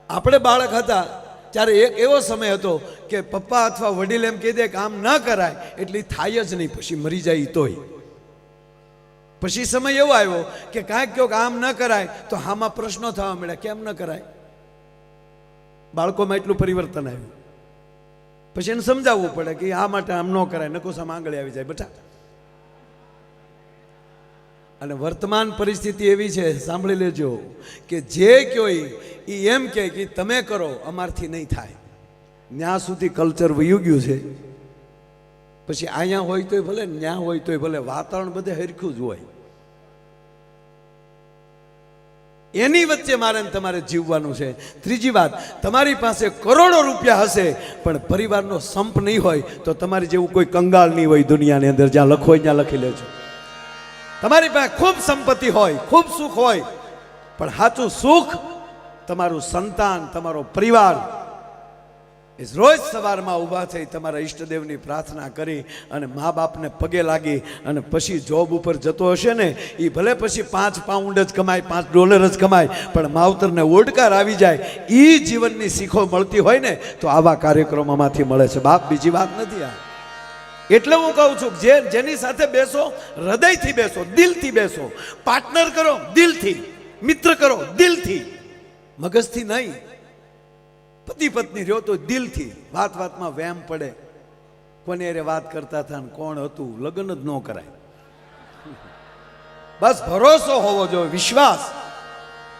આપણે બાળક હતા ત્યારે એક એવો સમય હતો કે પપ્પા અથવા વડીલ એમ કહી દે કે આમ ન કરાય એટલે થાય જ નહીં, પછી મરી જાય તોય. પછી સમય એવો આવ્યો કે કાંઈક કહો કે આમ ન કરાય તો આમાં પ્રશ્નો થવા મળ્યા, કેમ ન કરાય. બાળકોમાં એટલું પરિવર્તન આવ્યું. પછી એને સમજાવવું પડે કે આ માટે આમ ન કરાય, નકોસામાં આંગળી આવી જાય બેટા. અને વર્તમાન પરિસ્થિતિ એવી છે, સાંભળી લેજો, કે જે કયો એ એમ કે તમે કરો, અમારથી નહીં થાય. ત્યાં સુધી કલ્ચર વયું ગયું છે. પછી અહીંયા હોય તોય ભલે, ત્યાં હોય તોય ભલે, વાતાવરણ બધે હરખું જ હોય. એની વચ્ચે મારે ને તમારે જીવવાનું છે. ત્રીજી વાત, તમારી પાસે કરોડો રૂપિયા હશે પણ પરિવારનો સંપ નહીં હોય તો તમારી જેવું કોઈ કંગાળ નહીં હોય દુનિયાની અંદર. જ્યાં લખો હોય ત્યાં લખી લેજો. તમારી પાસે ખૂબ સંપત્તિ હોય, ખૂબ સુખ હોય, પણ સાચું સુખ તમારું સંતાન, તમારો પરિવાર. રોજ સવારમાં ઊભા થઈ તમારા ઈષ્ટદેવની પ્રાર્થના કરી અને મા બાપને પગે લાગી અને પછી જોબ ઉપર જતો હશે ને, એ ભલે પછી 5 પાઉન્ડ જ કમાય, $5 જ કમાય, પણ માવતરને ઓડકાર આવી જાય, એ જીવનની શીખો મળતી હોય ને તો આવા કાર્યક્રમોમાંથી મળે છે બાપ, બીજી વાત નથી આ. એટલે હું કહું છું, જેની સાથે બેસો હૃદયથી બેસો, દિલથી બેસો. પાર્ટનર કરો દિલથી, મિત્ર કરો દિલથી, મગજથી નહીં. પતિ પત્ની રહ્યો તો દિલથી. વાત વાતમાં વહેમ પડે, કોને અરે વાત કરતા હતા ને કોણ હતું, લગ્ન જ ન કરાય. બસ ભરોસો હોવો જોઈએ, વિશ્વાસ.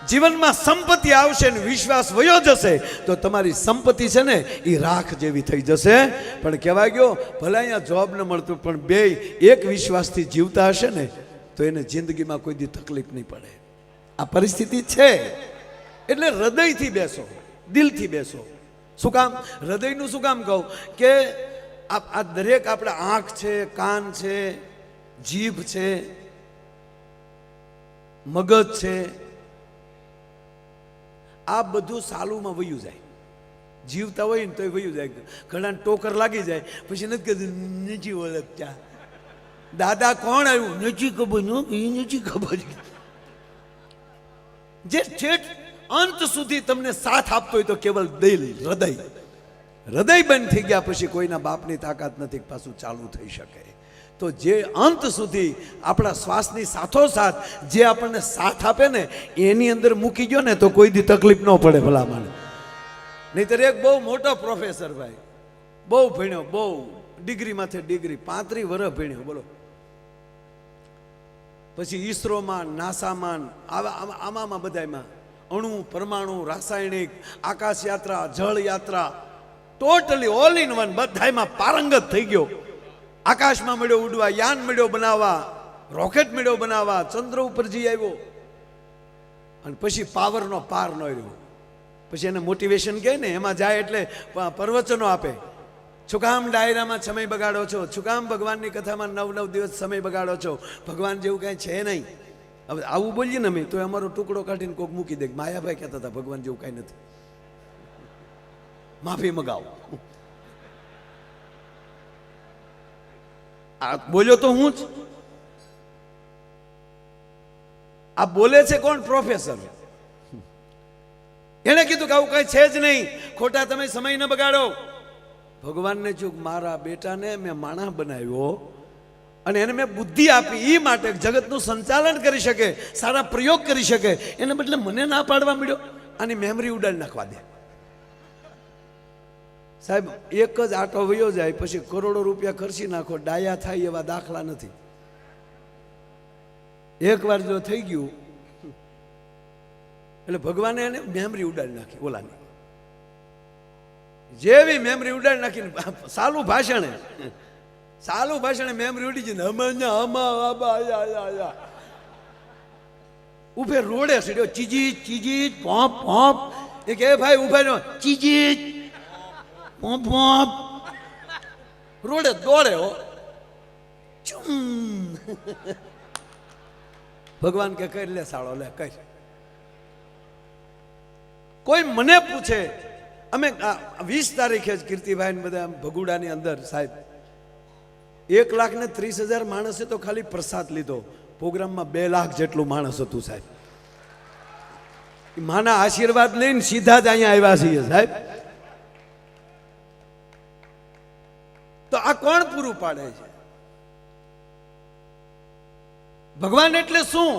જીવનમાં સંપત્તિ આવશે ને વિશ્વાસ વયો જશે તો તમારી સંપત્તિ છે ને એ રાખ જેવી થઈ જશે. પણ કહેવાય ગયો, ભલે અહીંયા જોબ ન મળતું પણ બે એક વિશ્વાસથી જીવતા હશે ને તો એને જિંદગીમાં કોઈ દી તકલીફ નહીં પડે. આ પરિસ્થિતિ છે. એટલે હૃદયથી બેસો, દિલથી બેસો. શું કામ હૃદયનું શું કામ કહું કે આ દરેક આપણા આંખ છે, કાન છે, જીભ છે, મગજ છે, આ બધું સાલુમાં વયું જાય. જીવતા હોય ને તો વયું જાય. ઘણા ટોકર લાગી જાય પછી નથી કહેતું નથી ઓળખતા, દાદા કોણ આવ્યું નથી ખબર, નથી ખબર. જે ઠેઠ અંત સુધી તમને સાથ આપતો હોય તો કેવલ દિલ, હૃદય. હૃદય બંધ થઈ ગયા પછી કોઈના બાપની તાકાત નથી પાછું ચાલુ થઈ શકે. તો જે અંત સુધી આપણા શ્વાસની સાથોસાથ જે આપણને સાથ આપે ને એની અંદર મૂકી ગયો ને તો કોઈ દી તકલીફ ન પડે ભલામણ. નહીતર એક બહુ મોટો પ્રોફેસર ભાઈ, બહુ ભણ્યો, બહુ ડિગ્રીમાંથી ડિગ્રી, 35 વર્ષ ભણ્યો, બોલો. પછી ઈસરોમાં, નાસામાં, આમાં બધામાં અણુ, પરમાણુ, રાસાયણિક, આકાશ યાત્રા, જળ યાત્રા, ટોટલી ઓલ ઇન વન બધામાં પારંગત થઈ ગયો. આકાશમાં મળ્યો ઉડવા, યાન મળ્યો બનાવવા, રોકેટ મળ્યો બનાવવા, ચંદ્ર ઉપર જઈ આવ્યો. અને પછી પાવરનો પાર ન રહ્યો. પછી એને મોટિવેશન કહે ને, એમાં જાય એટલે પ્રવચનો આપે. શું કામ ડાયરામાં સમય બગાડો છો? શું કામ ભગવાનની કથામાં 9 દિવસ સમય બગાડો છો? ભગવાન જેવું કાંઈ છે નહીં. હવે આવું બોલીએ ને અમે તો અમારો ટુકડો કાઢીને કોક મૂકી દે. માયાભાઈ કહેતા હતા ભગવાન જેવું કાંઈ નથી, માફી મગાવો. આ બોલ્યો તો હું જ. આ બોલે છે કોણ? પ્રોફેસર. એને કીધું કે આવું કઈ છે જ નહીં, ખોટા તમે સમય ન બગાડો. ભગવાનને ચૂક મારા બેટાને મેં માણસ બનાવ્યો અને એને મેં બુદ્ધિ આપી એ માટે જગતનું સંચાલન કરી શકે, સારા પ્રયોગ કરી શકે. એને બદલે મને ના પાડવા મળ્યો, આની મેમરી ઉડાડી નાખવા દે. સાહેબ એક જ આટો વયો જાય પછી કરોડો રૂપિયા ખર્ચી નાખો, ડાયા થાય એવા દાખલા નથી. એકવાર જો થઈ ગયું એટલે ભગવાને એને મેમરી ઉડાડી નાખી. ઓલાની જેવી મેમરી ઉડાડી નાખીને સાલું ભાષણે મેમરી ઉડી જઈને ઉભે રોડે સીડ્યો, ચીજી ચીજી પોપ પોપ. એ કે ભાઈ ઉભા નો, ચીજી પોપ પોપ. રોડે દોડે હો. ભગવાન કે કરી લે સાળો, લે કઈ. કોઈ મને પૂછે, અમે 20 તારીખે જ કીર્તિભાઈ બધા ભગુડાની અંદર સાહેબ 1,30,000 માણસે તો ખાલી પ્રસાદ લીધો. પ્રોગ્રામમાં 2 લાખ જેટલું માણસ હતું સાહેબ. માના આશીર્વાદ લઈને સીધા જ અહીંયા આવ્યા છીએ સાહેબ. તો આ કોણ પૂરું પાડે છે? ભગવાન એટલે શું?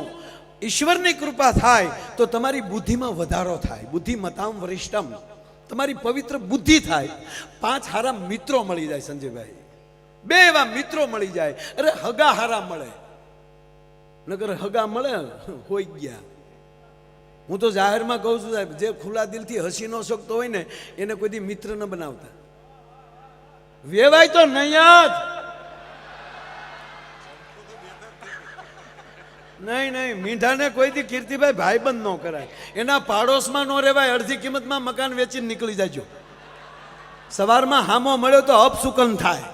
ઈશ્વરની કૃપા થાય તો તમારી બુદ્ધિમાં વધારો થાય. બુદ્ધિમતામ વરિષ્ઠમ, તમારી પવિત્ર બુદ્ધિ થાય. 5 હારા મિત્રો મળી જાય સંજયભાઈ, 2 એવા મિત્રો મળી જાય. અરે હગા હારા મળે, નગર હગા મળે હોઈ ગયા. હું તો જાહેરમાં કહું છું સાહેબ, જે ખુલ્લા દિલથી હસી ન શકતો હોય ને એને કોઈ દી મિત્ર ન બનાવતા. વેવાય તો નહીં જ. નહીં નહીં, મીંઢાને કોઈથી કીર્તિભાઈ ભાઈબંધ ન કરાય, એના પાડોશમાં ન રહેવાય. અડધી કિંમતમાં મકાન વેચીને નીકળી જાજો. સવારમાં હામો મળ્યો તો અપસુકન થાય.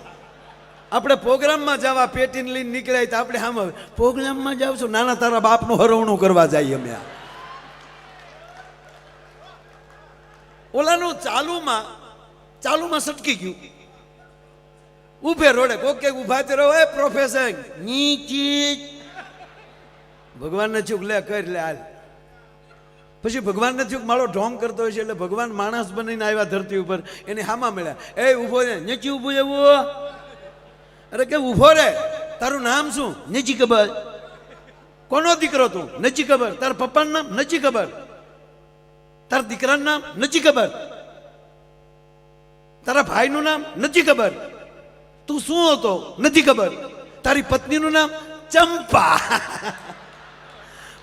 આપણે પ્રોગ્રામમાં જવા પેટીને લઈને નીકળ્યા તો આપણે હામ પ્રોગ્રામમાં જાવ છું, નાના તારા બાપનું હરવણું કરવા જઈએ અમે. ઓલાનું ચાલુમાં સટકી ગયું, ઉભે રોડે કોકે ઉભા તે રહો, પ્રોફેસર નીચે ભગવાનને ચૂક લે કર લે હાલ. પછી ભગવાનને ચૂક મારો ઢોંગ કરતો હોય છે એટલે ભગવાન માણસ બનીને આવ્યા ધરતી ઉપર, એને હામાં મળ્યા. એ ઉભો રે, નીચે ઉભું એવું. અરે કે ઉભો રે, તારું નામ શું? નથી ખબર. કોનો દીકરો તું? નથી ખબર. તારા પપ્પાનું નામ? નથી ખબર. તારા દીકરાનું નામ? નથી ખબર. તારા ભાઈનું નામ? નથી ખબર. તું શું હતો? નથી ખબર. તારી પત્નીનું નામ? ચંપા.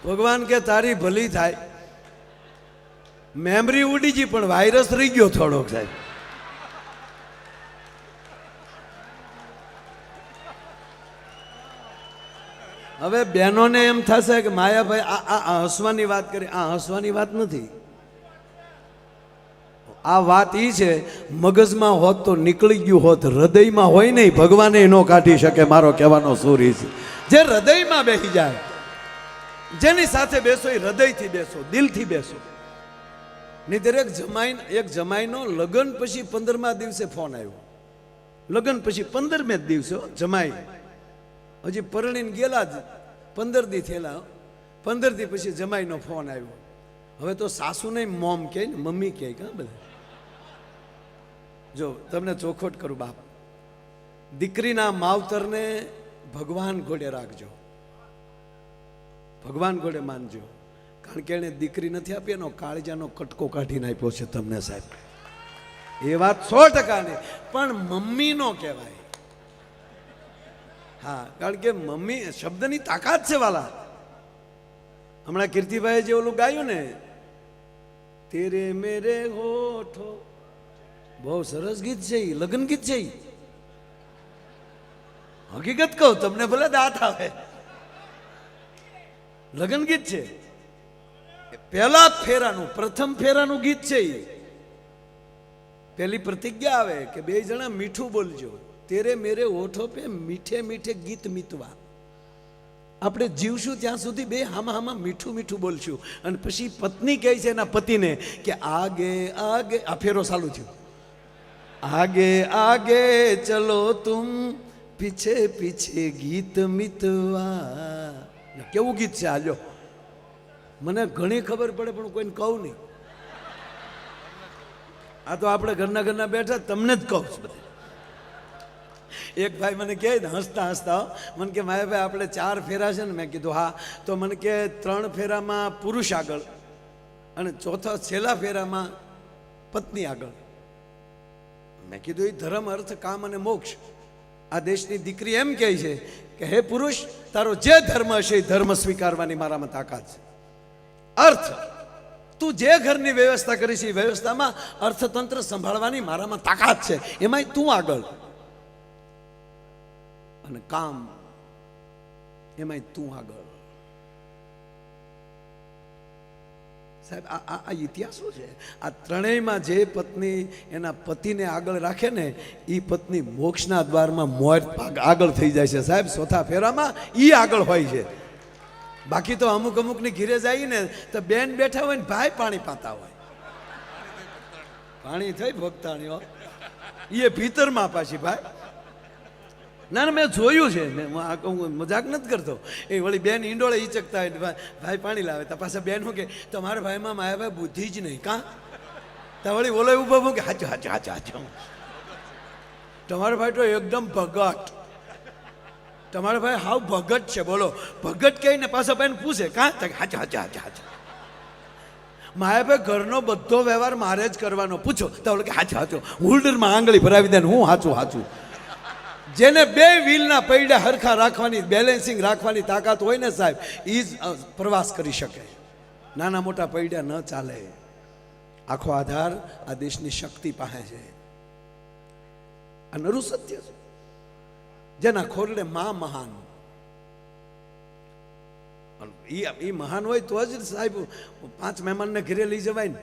ભગવાન કે તારી ભલી થાય, મેમરી ઉડી ગઈ પણ વાયરસ રહી ગયો થોડોક સાહેબ. હવે બહેનોને એમ થશે કે માયાભાઈ આ હસવાની વાત કરી. આ હસવાની વાત નથી, આ વાત ઈ છે મગજમાં હોત તો નીકળી ગયું હોત, હૃદયમાં હોય નહીં ભગવાને ન કાઢી શકે. મારો કહેવાનો સૂર ઈ છે, જે હૃદયમાં બેસી જાય, જેની સાથે બેસો એ હૃદયથી બેસો, દિલથી બેસો. નહીં દરેક એક જમાઈનો લગ્ન પછી 15મા દિવસે ફોન આવ્યો. લગ્ન પછી 15મે દિવસે જમાઈ હજી પરણીને ગયેલા જ 15 દી થયેલા. 15 દી પછી જમાઈનો ફોન આવ્યો. હવે તો સાસુ નહીં મોમ કહે ને મમ્મી કહે. કા બધા જો તમને ચોખવટ કરું બાપ, દીકરીના માવતરને ભગવાન ઘોડે રાખજો, ભગવાન ઘોડે માનજો. કારણ કે એને દીકરી નથી આપી, એનો કાળજાનો કટકો કાઢીને આપ્યો છે તમને સાહેબ. એ વાત 100% નહીં, પણ મમ્મી નો કહેવાય. હા, કારણ કે મમ્મી શબ્દની તાકાત છે વાલા. હમણાં કીર્તિભાઈ જે ઓલું ગાયું ને, તેરે મેરે હોઠો, બહુ સરસ ગીત છે, લગ્ન ગીત છે. હકીકત કહું તમને, ભલે દાંત આવે, લગ્ન ગીત છે. પહેલા ફેરાનું, પ્રથમ ફેરાનું ગીત છે. પહેલી પ્રતિજ્ઞા આવે કે બે જણા મીઠું બોલજો. તેરે મેરે હોઠો પે મીઠે મીઠે ગીત મીતવા. આપણે જીવશું ત્યાં સુધી બે હામાં મીઠું મીઠું બોલશું. અને પછી પત્ની કહે છે એના પતિને કે આગે આગે, આ ફેરો ચાલુ થયો, આગે આગે ચલો તુમ પીછે પીછે ગીત મિતવા. કેવું ગીત છે હાલ્યો? મને ઘણી ખબર પડે પણ કોઈને કહું નહીં. આ તો આપણે ઘરના બેઠા તમને જ કહું છું બધે. એક ભાઈ મને કહે ને હસતા હસતા, મને કે માયાભાઈ આપણે 4 ફેરા છે ને. મેં કીધું હા. તો મને કે 3 ફેરામાં પુરુષ આગળ અને ચોથા છેલ્લા ફેરામાં પત્ની આગળ. મેં કીધું એ ધર્મ, અર્થ, કામ અને મોક્ષ. આ દેશની દીકરી એમ કહે છે કે હે પુરુષ, તારો જે ધર્મ હશે એ ધર્મ સ્વીકારવાની મારામાં તાકાત છે. અર્થ, તું જે ઘરની વ્યવસ્થા કરીશ એ વ્યવસ્થામાં અર્થતંત્ર સંભાળવાની મારામાં તાકાત છે, એમાંય તું આગળ. અને કામ, એમાંય તું આગળ. સાહેબ આ ઇતિહાસો છે. આ ત્રણેયમાં જે પત્ની એના પતિને આગળ રાખે ને, એ પત્ની મોક્ષના દ્વારમાં મોર આગળ થઈ જાય છે સાહેબ. ચોથા ફેરામાં એ આગળ હોય છે. બાકી તો અમુકની ઘીરે જાય ને તો બેન બેઠા હોય ને ભાઈ પાણી પાતા હોય. પાણી થઈ ભક્તાણીઓ એ ભીતરમાં પાછી ભાઈ. ના ના, મેં જોયું છે, મજાક નથી કરતો. એ વળી બેન ઈંડોળે ઈચકતા હોય, ભાઈ પાણી લાવે તો પાછા બેન શું કે તમારા ભાઈમાં માયાભાઈ બુદ્ધિ જ નહીં. કાં તો વળી ઓલો ઉભો હું કે હાચું હાચું હાચું હાચું. તમારો ભાઈ તો એકદમ ભગત, તમારો ભાઈ હાવ ભગત છે. બોલો ભગત કહીને પાછા બેન પૂછે કાં હાચું હાચું હાચું હાચું. માયાભાઈ ઘરનો બધો વ્યવહાર મારે જ કરવાનો. પૂછો તો ઓલો કે હાચું હાચું, હોલ્ડરમાં આંગળી ભરાવી દે ને હું હાચું હાચું. જેને 2 વ્હીલના પૈડા હરખા રાખવાની, બેલેન્સિંગ રાખવાની તાકાત હોય ને સાહેબ, એ જ પ્રવાસ કરી શકે. નાના મોટા પૈડા ન ચાલે. આખો આધાર આ દેશની શક્તિ પાસે છે. આ નરું સત્ય છે. જેના ખોરડે માં મહાન. એ મહાન હોય તો જ સાહેબ 5 મહેમાનને ઘરે લઈ જવાય ને,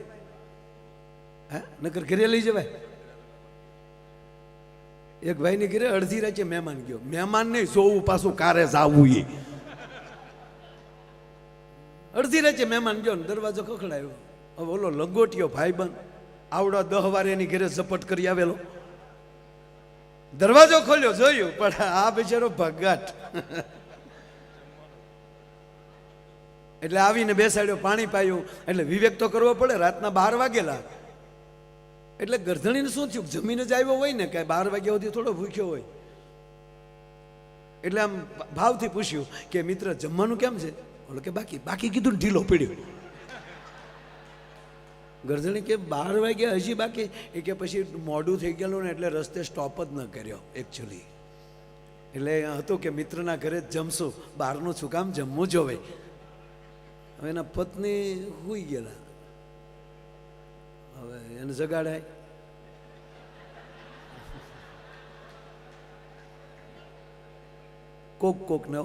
હે નકર ઘરે લઈ જવાય? એક ભાઈની ઘરે અડધી રાતે મહેમાન ગયો, મહેમાન નહીં જોવું પાછું કારે જાવું, એ અડધી રાતે મહેમાન ગયો ને દરવાજો ખખડાયો. હવે ઓલો લંગોટિયો ભાઈબંધ આવડો 10 વાર એની ઘરે ઝપટ કરી આવેલો, દરવાજો ખોલ્યો જોયું, પણ આ બિચારો ભગાટ એટલે આવીને બેસાડ્યો, પાણી પાયું. એટલે વિવેક તો કરવો પડે, રાતના 12 વાગેલા. એટલે ગરધણીને શું થયું, જમીને જ આવ્યો હોય ને, કાંઈ 12 વાગ્યા સુધી થોડો ભૂખ્યો હોય. એટલે આમ ભાવથી પૂછ્યું કે મિત્ર જમવાનું કેમ છે? બોલો કે બાકી કીધું ને ઢીલો પડ્યો. ગરધણી કે 12 વાગ્યા હજી બાકી? એ કે પછી મોડું થઈ ગયેલું ને એટલે રસ્તે સ્ટોપ જ ન કર્યો એકચ્યુઅલી. એટલે હતું કે મિત્રના ઘરે જ જમશું, બહારનું શું કામ જમવું જોવે. હવે એના પત્ની સૂઈ ગયેલા, હવે એને જગાડાય. કોક ને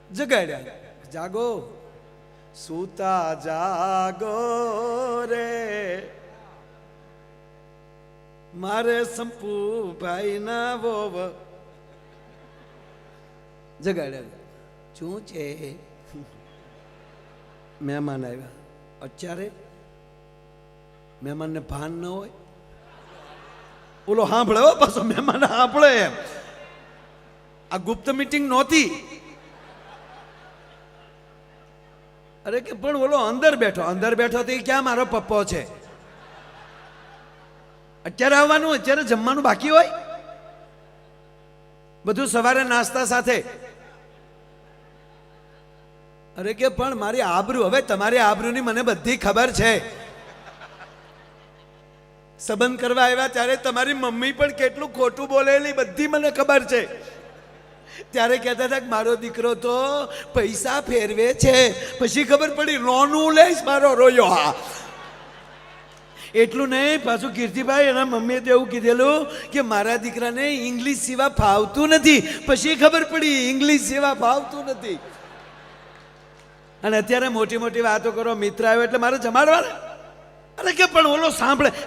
જગાડ્યા, જાગો સૂતા જાગો રે મારે સંપુ ભાઈ ના વોવ. જગાડ્યા, શું છે? મહેમાન આવ્યા. અત્યારે મહેમાનને ભાન ન હોય, ઓલો સાંભળે પાછો મહેમાન સાંભળે એમ. આ ગુપ્ત મીટિંગ નહોતી. અરે કે પણ ઓલો અંદર બેઠો તો એ ક્યાં મારો પપ્પો છે? અત્યારે આવવાનું, અત્યારે જમવાનું બાકી હોય, બધું સવારે નાસ્તા સાથે. અરે કે પણ મારી આબરૂ, હવે તમારી આબરૂની મને બધી ખબર છે. સંબંધ કરવા આવ્યા ત્યારે તમારી મમ્મી પણ કેટલું ખોટું બોલેલી બધી મને ખબર છે. ત્યારે કહેતા હતા કે મારો દીકરો તો પૈસા ફેરવે છે, પછી ખબર પડી લોનું લઈશ મારો રોયો. હા એટલું નહીં, પાછું કીર્તિભાઈ એના મમ્મીએ તો એવું કીધેલું કે મારા દીકરાને ઇંગ્લિશ સિવા ફાવતું નથી, પછી ખબર પડી ઇંગ્લિશ સિવા ફાવતું નથી. અને અત્યારે મોટી મોટી વાતો કરો, મિત્ર આવ્યો એટલે મારે જમાડવાના. અરે કે પણ ઓલો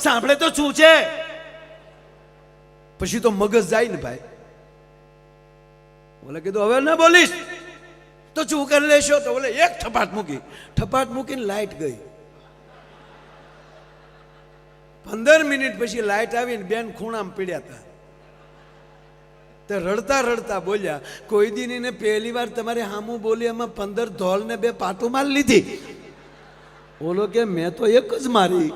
સાંભળે તો શું છે? પછી તો મગજ જાય ને ભાઈ. બોલે કીધું હવે ના બોલીશ તો શું કરી લેશો? તો બોલે એક ઠપાટ મૂકીને લાઈટ ગઈ. 15 મિનિટ પછી લાઈટ આવીને બેન ખૂણામાં પીડ્યા હતા. તે રડતા બોલ્યા, કોઈ દી ને પહેલી વાર તમારે હામું બોલી એમાં 15 ધોલ ને 2 પાટું માર લીધી. બોલો કે મેં તો એક જ મારી.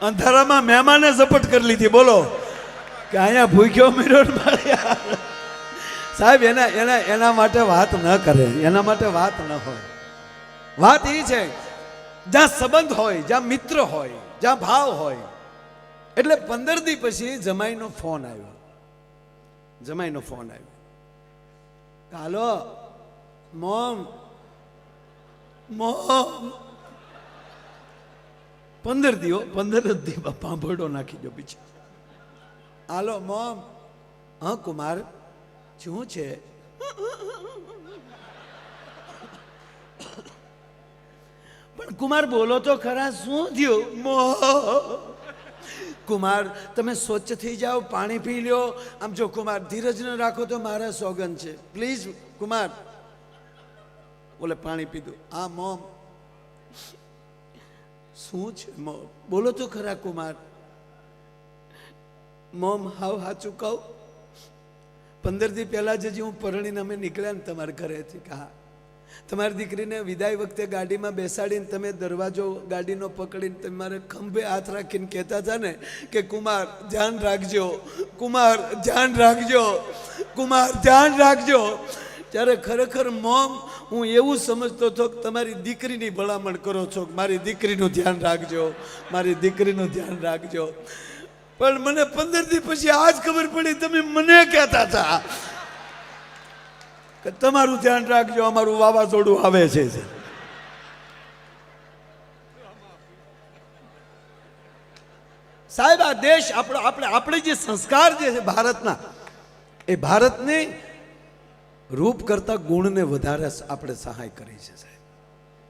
અંધારામાં મહેમાને ઝપટ કરી લીધી. બોલો કે અહીંયા ભૂખ્યો મેળો સાહેબ. એના માટે વાત ન કરે, એના માટે વાત ન હોય. વાત એ છે જ્યાં સંબંધ હોય, જ્યાં મિત્ર હોય, જ્યાં ભાવ હોય. એટલે 15 દી પછી જમાઈનો ફોન આવ્યો. હાલો મોમ 15 દી બાપા ભડો નાખી દો પીછે. હાલો મોમ. હા કુમાર શું છે? પણ કુમાર બોલો તો ખરા, શું થયું? કુમાર તમે સ્વચ્છ થઈ જાઓ, પાણી પી લ્યો. આમ જો કુમાર ધીરજ ન રાખો તો મારા સોગન છે, પ્લીઝ કુમાર. બોલે પાણી પીધું. હા મોમ શું છે? મોમ બોલો તો ખરા કુમાર. મોમ હાવ સાચું કહું, 15 દી પહેલા જ હું પરણીને અમે નીકળ્યા ને તમારા ઘરેથી. હા, તમારી દીકરીને વિદાય વખતે ગાડીમાં બેસાડીને તમે દરવાજો ગાડીનો પકડીને તમારે ખંભે હાથ રાખીને કહેતા હતા ને કે કુમાર ધ્યાન રાખજો, કુમાર ધ્યાન રાખજો, કુમાર ધ્યાન રાખજો. ત્યારે ખરેખર મોમ હું એવું સમજતો હતો કે તમારી દીકરીની ભલામણ કરો છો, મારી દીકરીનું ધ્યાન રાખજો, મારી દીકરીનું ધ્યાન રાખજો. પણ મને 15 દી પછી આજ ખબર પડી તમે મને કહેતા હતા કે તમારું ધ્યાન રાખજો, અમારું વાવાઝોડું આવે છે. સાહેબ આ દેશ આપણે જે સંસ્કાર જે છે ભારતના, એ ભારતની રૂપ કરતા ગુણને વધારે આપણે સહાય કરી છે સાહેબ.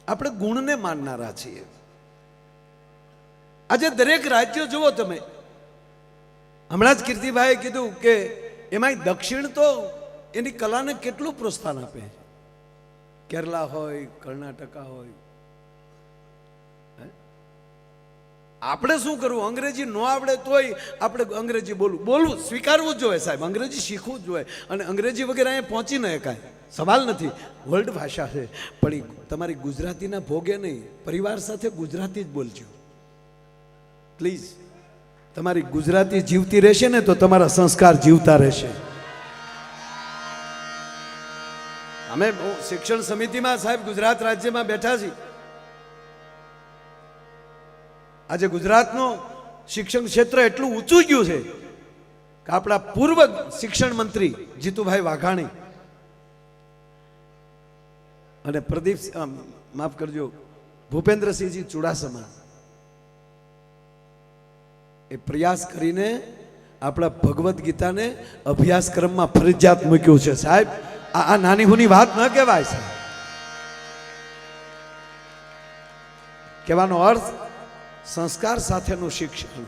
આપણે ગુણને માનનારા છીએ. આજે દરેક રાજ્યો જુઓ તમે, હમણાં જ કીર્તિભાઈએ કીધું કે એમાં દક્ષિણ તો એની કલાને કેટલું પ્રોત્સાહન આપે છે. કેરલા હોય, કર્ણાટકા હોય. આપણે શું કરવું? અંગ્રેજી ન આવડે તોય આપણે અંગ્રેજી બોલવું સ્વીકારવું જ જોઈએ સાહેબ. અંગ્રેજી શીખવું જ જોઈએ. અને અંગ્રેજી વગેરે અહીંયા પહોંચી ન શકાય, સવાલ નથી. વર્લ્ડ ભાષા છે, પણ તમારી ગુજરાતીના ભોગે નહીં, પરિવાર સાથે ગુજરાતી જ બોલજો પ્લીઝ. તમારી ગુજરાતી જીવતી રહેશે ને તો તમારા સંસ્કાર જીવતા રહેશે. અમે શિક્ષણ સમિતિમાં સાહેબ ગુજરાત રાજ્યમાં બેઠા છીએ. આજે ગુજરાતનું શિક્ષણ ક્ષેત્ર એટલું ઊંચું ગયું છે કે આપણા પૂર્વ શિક્ષણ મંત્રી જીતુભાઈ વાઘાણી અને પ્રદીપ, માફ કરજો, ભૂપેન્દ્રસિંહજી ચુડાસમા એ પ્રયાસ કરીને આપણા ભગવદ્ ગીતાને અભ્યાસક્રમમાં ફરજિયાત મૂક્યું છે સાહેબ. આ નાની હુની વાત ન કહેવાય સાહેબ. કહેવાનો અર્થ સંસ્કાર સાથેનું શિક્ષણ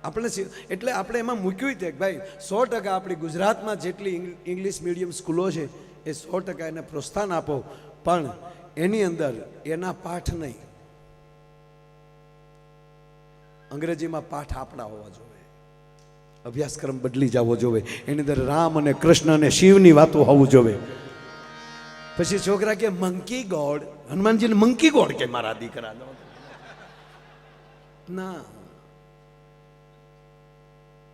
આપણે, એટલે આપણે એમાં મૂક્યું કે ભાઈ 100% આપણી ગુજરાતમાં જેટલી ઇંગ્લિશ મીડિયમ સ્કૂલો છે એ 100% એને પ્રોત્સાહન આપો, પણ એની અંદર એના પાઠ નહીં, અંગ્રેજીમાં પાઠ આપણા હોવા જોઈએ. અભ્યાસક્રમ બદલી જવો જોઈએ. એની અંદર રામ અને કૃષ્ણ અને શિવની વાતો હોવું જોઈએ. પછી છોકરા કે મંકી ગોડ, હનુમાનજીને મંકી ગોડ કે મારા દીકરા ના.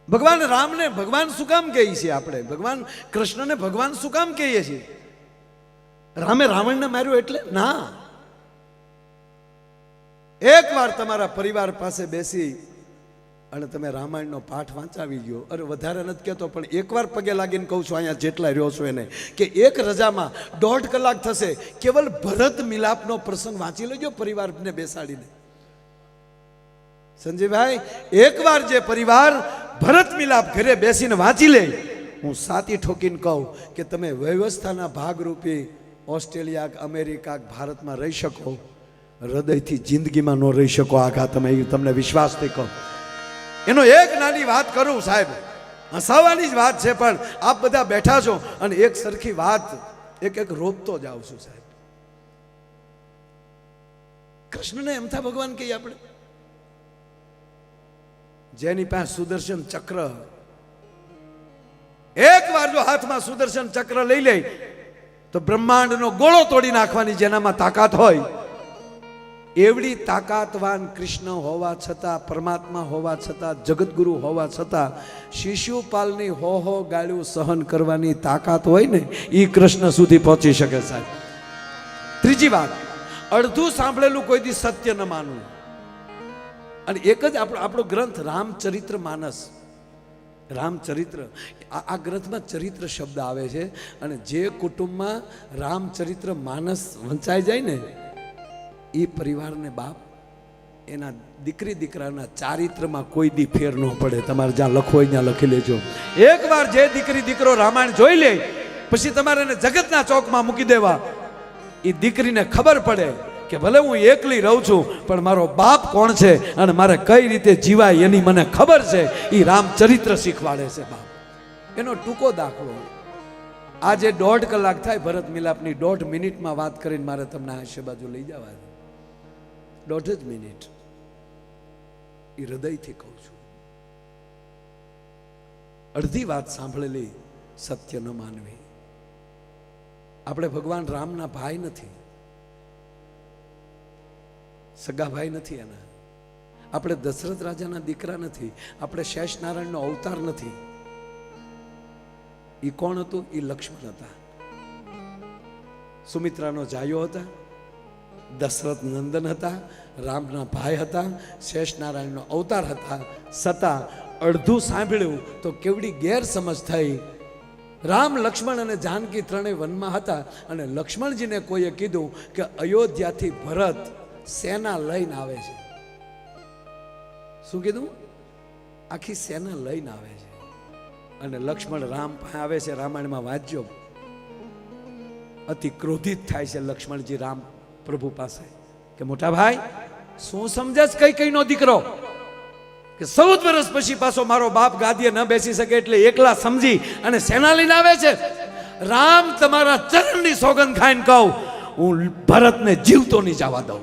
ભગવાન રામને ભગવાન શું કામ કહીએ છીએ આપણે? ભગવાન કૃષ્ણને ભગવાન શું કામ કહીએ છીએ? રામે રાવણને માર્યો એટલે ના. એકવાર તમારા પરિવાર પાસે બેસી અને તમે રામાયણનો પાઠ વાંચાવી ગયો, અરે વધારે નથી કહેતો પણ એકવાર પગે લાગીને કહું છું અહીંયા જેટલા રહ્યો છો એને, કે એક રજામાં 1.5 કલાક થશે, કેવલ ભરત મિલાપનો પ્રસંગ વાંચી લેજો પરિવારને બેસાડીને. સંજયભાઈ, એકવાર જે પરિવાર ભરત મિલાપ ઘરે બેસીને વાંચી લે, હું સાતી ઠોકીને કહું કે તમે વ્યવસ્થાના ભાગરૂપે ઓસ્ટ્રેલિયા, અમેરિકા, ભારતમાં રહી શકો, હૃદયથી જિંદગીમાં ન રહી શકો. આખા તમને વિશ્વાસથી કહું. એનો એક નાની વાત કરું સાહેબ, હસાવાની જ વાત છે, પણ આપ બધા બેઠા છો અને એક સરખી વાત એક રોપતો જાવ છું સાહેબ. કૃષ્ણને એમથા ભગવાન કહીએ આપણે, જેની પાસે સુદર્શન ચક્ર, એકવાર જો હાથમાં સુદર્શન ચક્ર લઈ લે તો બ્રહ્માંડનો ગોળો તોડી નાખવાની જેનામાં તાકાત હોય, એવડી તાકાતવાન કૃષ્ણ હોવા છતાં, પરમાત્મા હોવા છતાં, જગતગુરુ હોવા છતાં શિશુપાલની હો ગાળ્યું સહન કરવાની તાકાત હોય ને, એ કૃષ્ણ સુધી પહોંચી શકે સાહેબ. ત્રીજી વાત, અડધું સાંભળેલું કોઈ દી સત્ય ન માનવું. અને એક જ આપણો ગ્રંથ રામચરિત્ર માનસ, રામચરિત્ર, આ ગ્રંથમાં ચરિત્ર શબ્દ આવે છે. અને જે કુટુંબમાં રામચરિત્ર માનસ વંચાઈ જાય ને, એ પરિવારને બાપ એના દીકરી દીકરાના ચારિત્રમાં કોઈ દી ફેર ન પડે. તમારે જ્યાં લખો હોય ત્યાં લખી લેજો. એકવાર જે દીકરી દીકરો રામાયણ જોઈ લે, પછી તમારે એને જગતના ચોકમાં મૂકી દેવા. એ દીકરીને ખબર પડે કે ભલે હું એકલી રહું છું પણ મારો બાપ કોણ છે અને મારે કઈ રીતે જીવાય એની મને ખબર છે. એ રામચરિત્ર શીખવાડે છે બાપ. એનો ટૂંકો દાખલો, આજે 1.5 કલાક થાય ભરત મિલાપની, 1.5 મિનિટમાં વાત કરીને મારે તમને હાસ્ય બાજુ લઈ જવા છે. 1.5 જ મિનિટ. એ હૃદયથી કહું છું. અડધી વાત સાંભળેલી સત્ય ન માનવી. આપણે ભગવાન રામના ભાઈ નથી, સગા ભાઈ નથી એના. આપણે દશરથ રાજાના દીકરા નથી, આપણે શેષ નારાયણનો અવતાર નથી. એ કોણ હતું? એ લક્ષ્મણ હતા, સુમિત્રાનો જાયો હતા, દશરથ નંદન હતા, રામના ભાઈ હતા, શેષ નારાયણનો અવતાર હતા. છતાં અડધું સાંભળ્યું તો કેવડી ગેરસમજ થઈ. રામ, લક્ષ્મણ અને જાનકી ત્રણેય વનમાં હતા અને લક્ષ્મણજીને કોઈએ કીધું કે અયોધ્યાથી ભરત સેના લઈને આવે છે. શું કીધું? આખી સેના લઈને આવે છે. અને લક્ષ્મણ રામ પાસે આવે છે. રામાયણમાં વાંચજો, અતિ ક્રોધિત થાય છે લક્ષ્મણજી રામ પ્રભુ પાસે કે મોટા ભાઈ શું સમજે કઈ કઈ નો દીકરો કે 14 વર્ષ પછી પાછો મારો બાપ ગાદીએ ન બેસી શકે એટલે એકલા સમજી અને સેના લઈને આવે છે. રામ તમારા ચરણની સોગંદ ખાઈને કહું, હું ભરતને જીવતો નહીં જવા દઉં,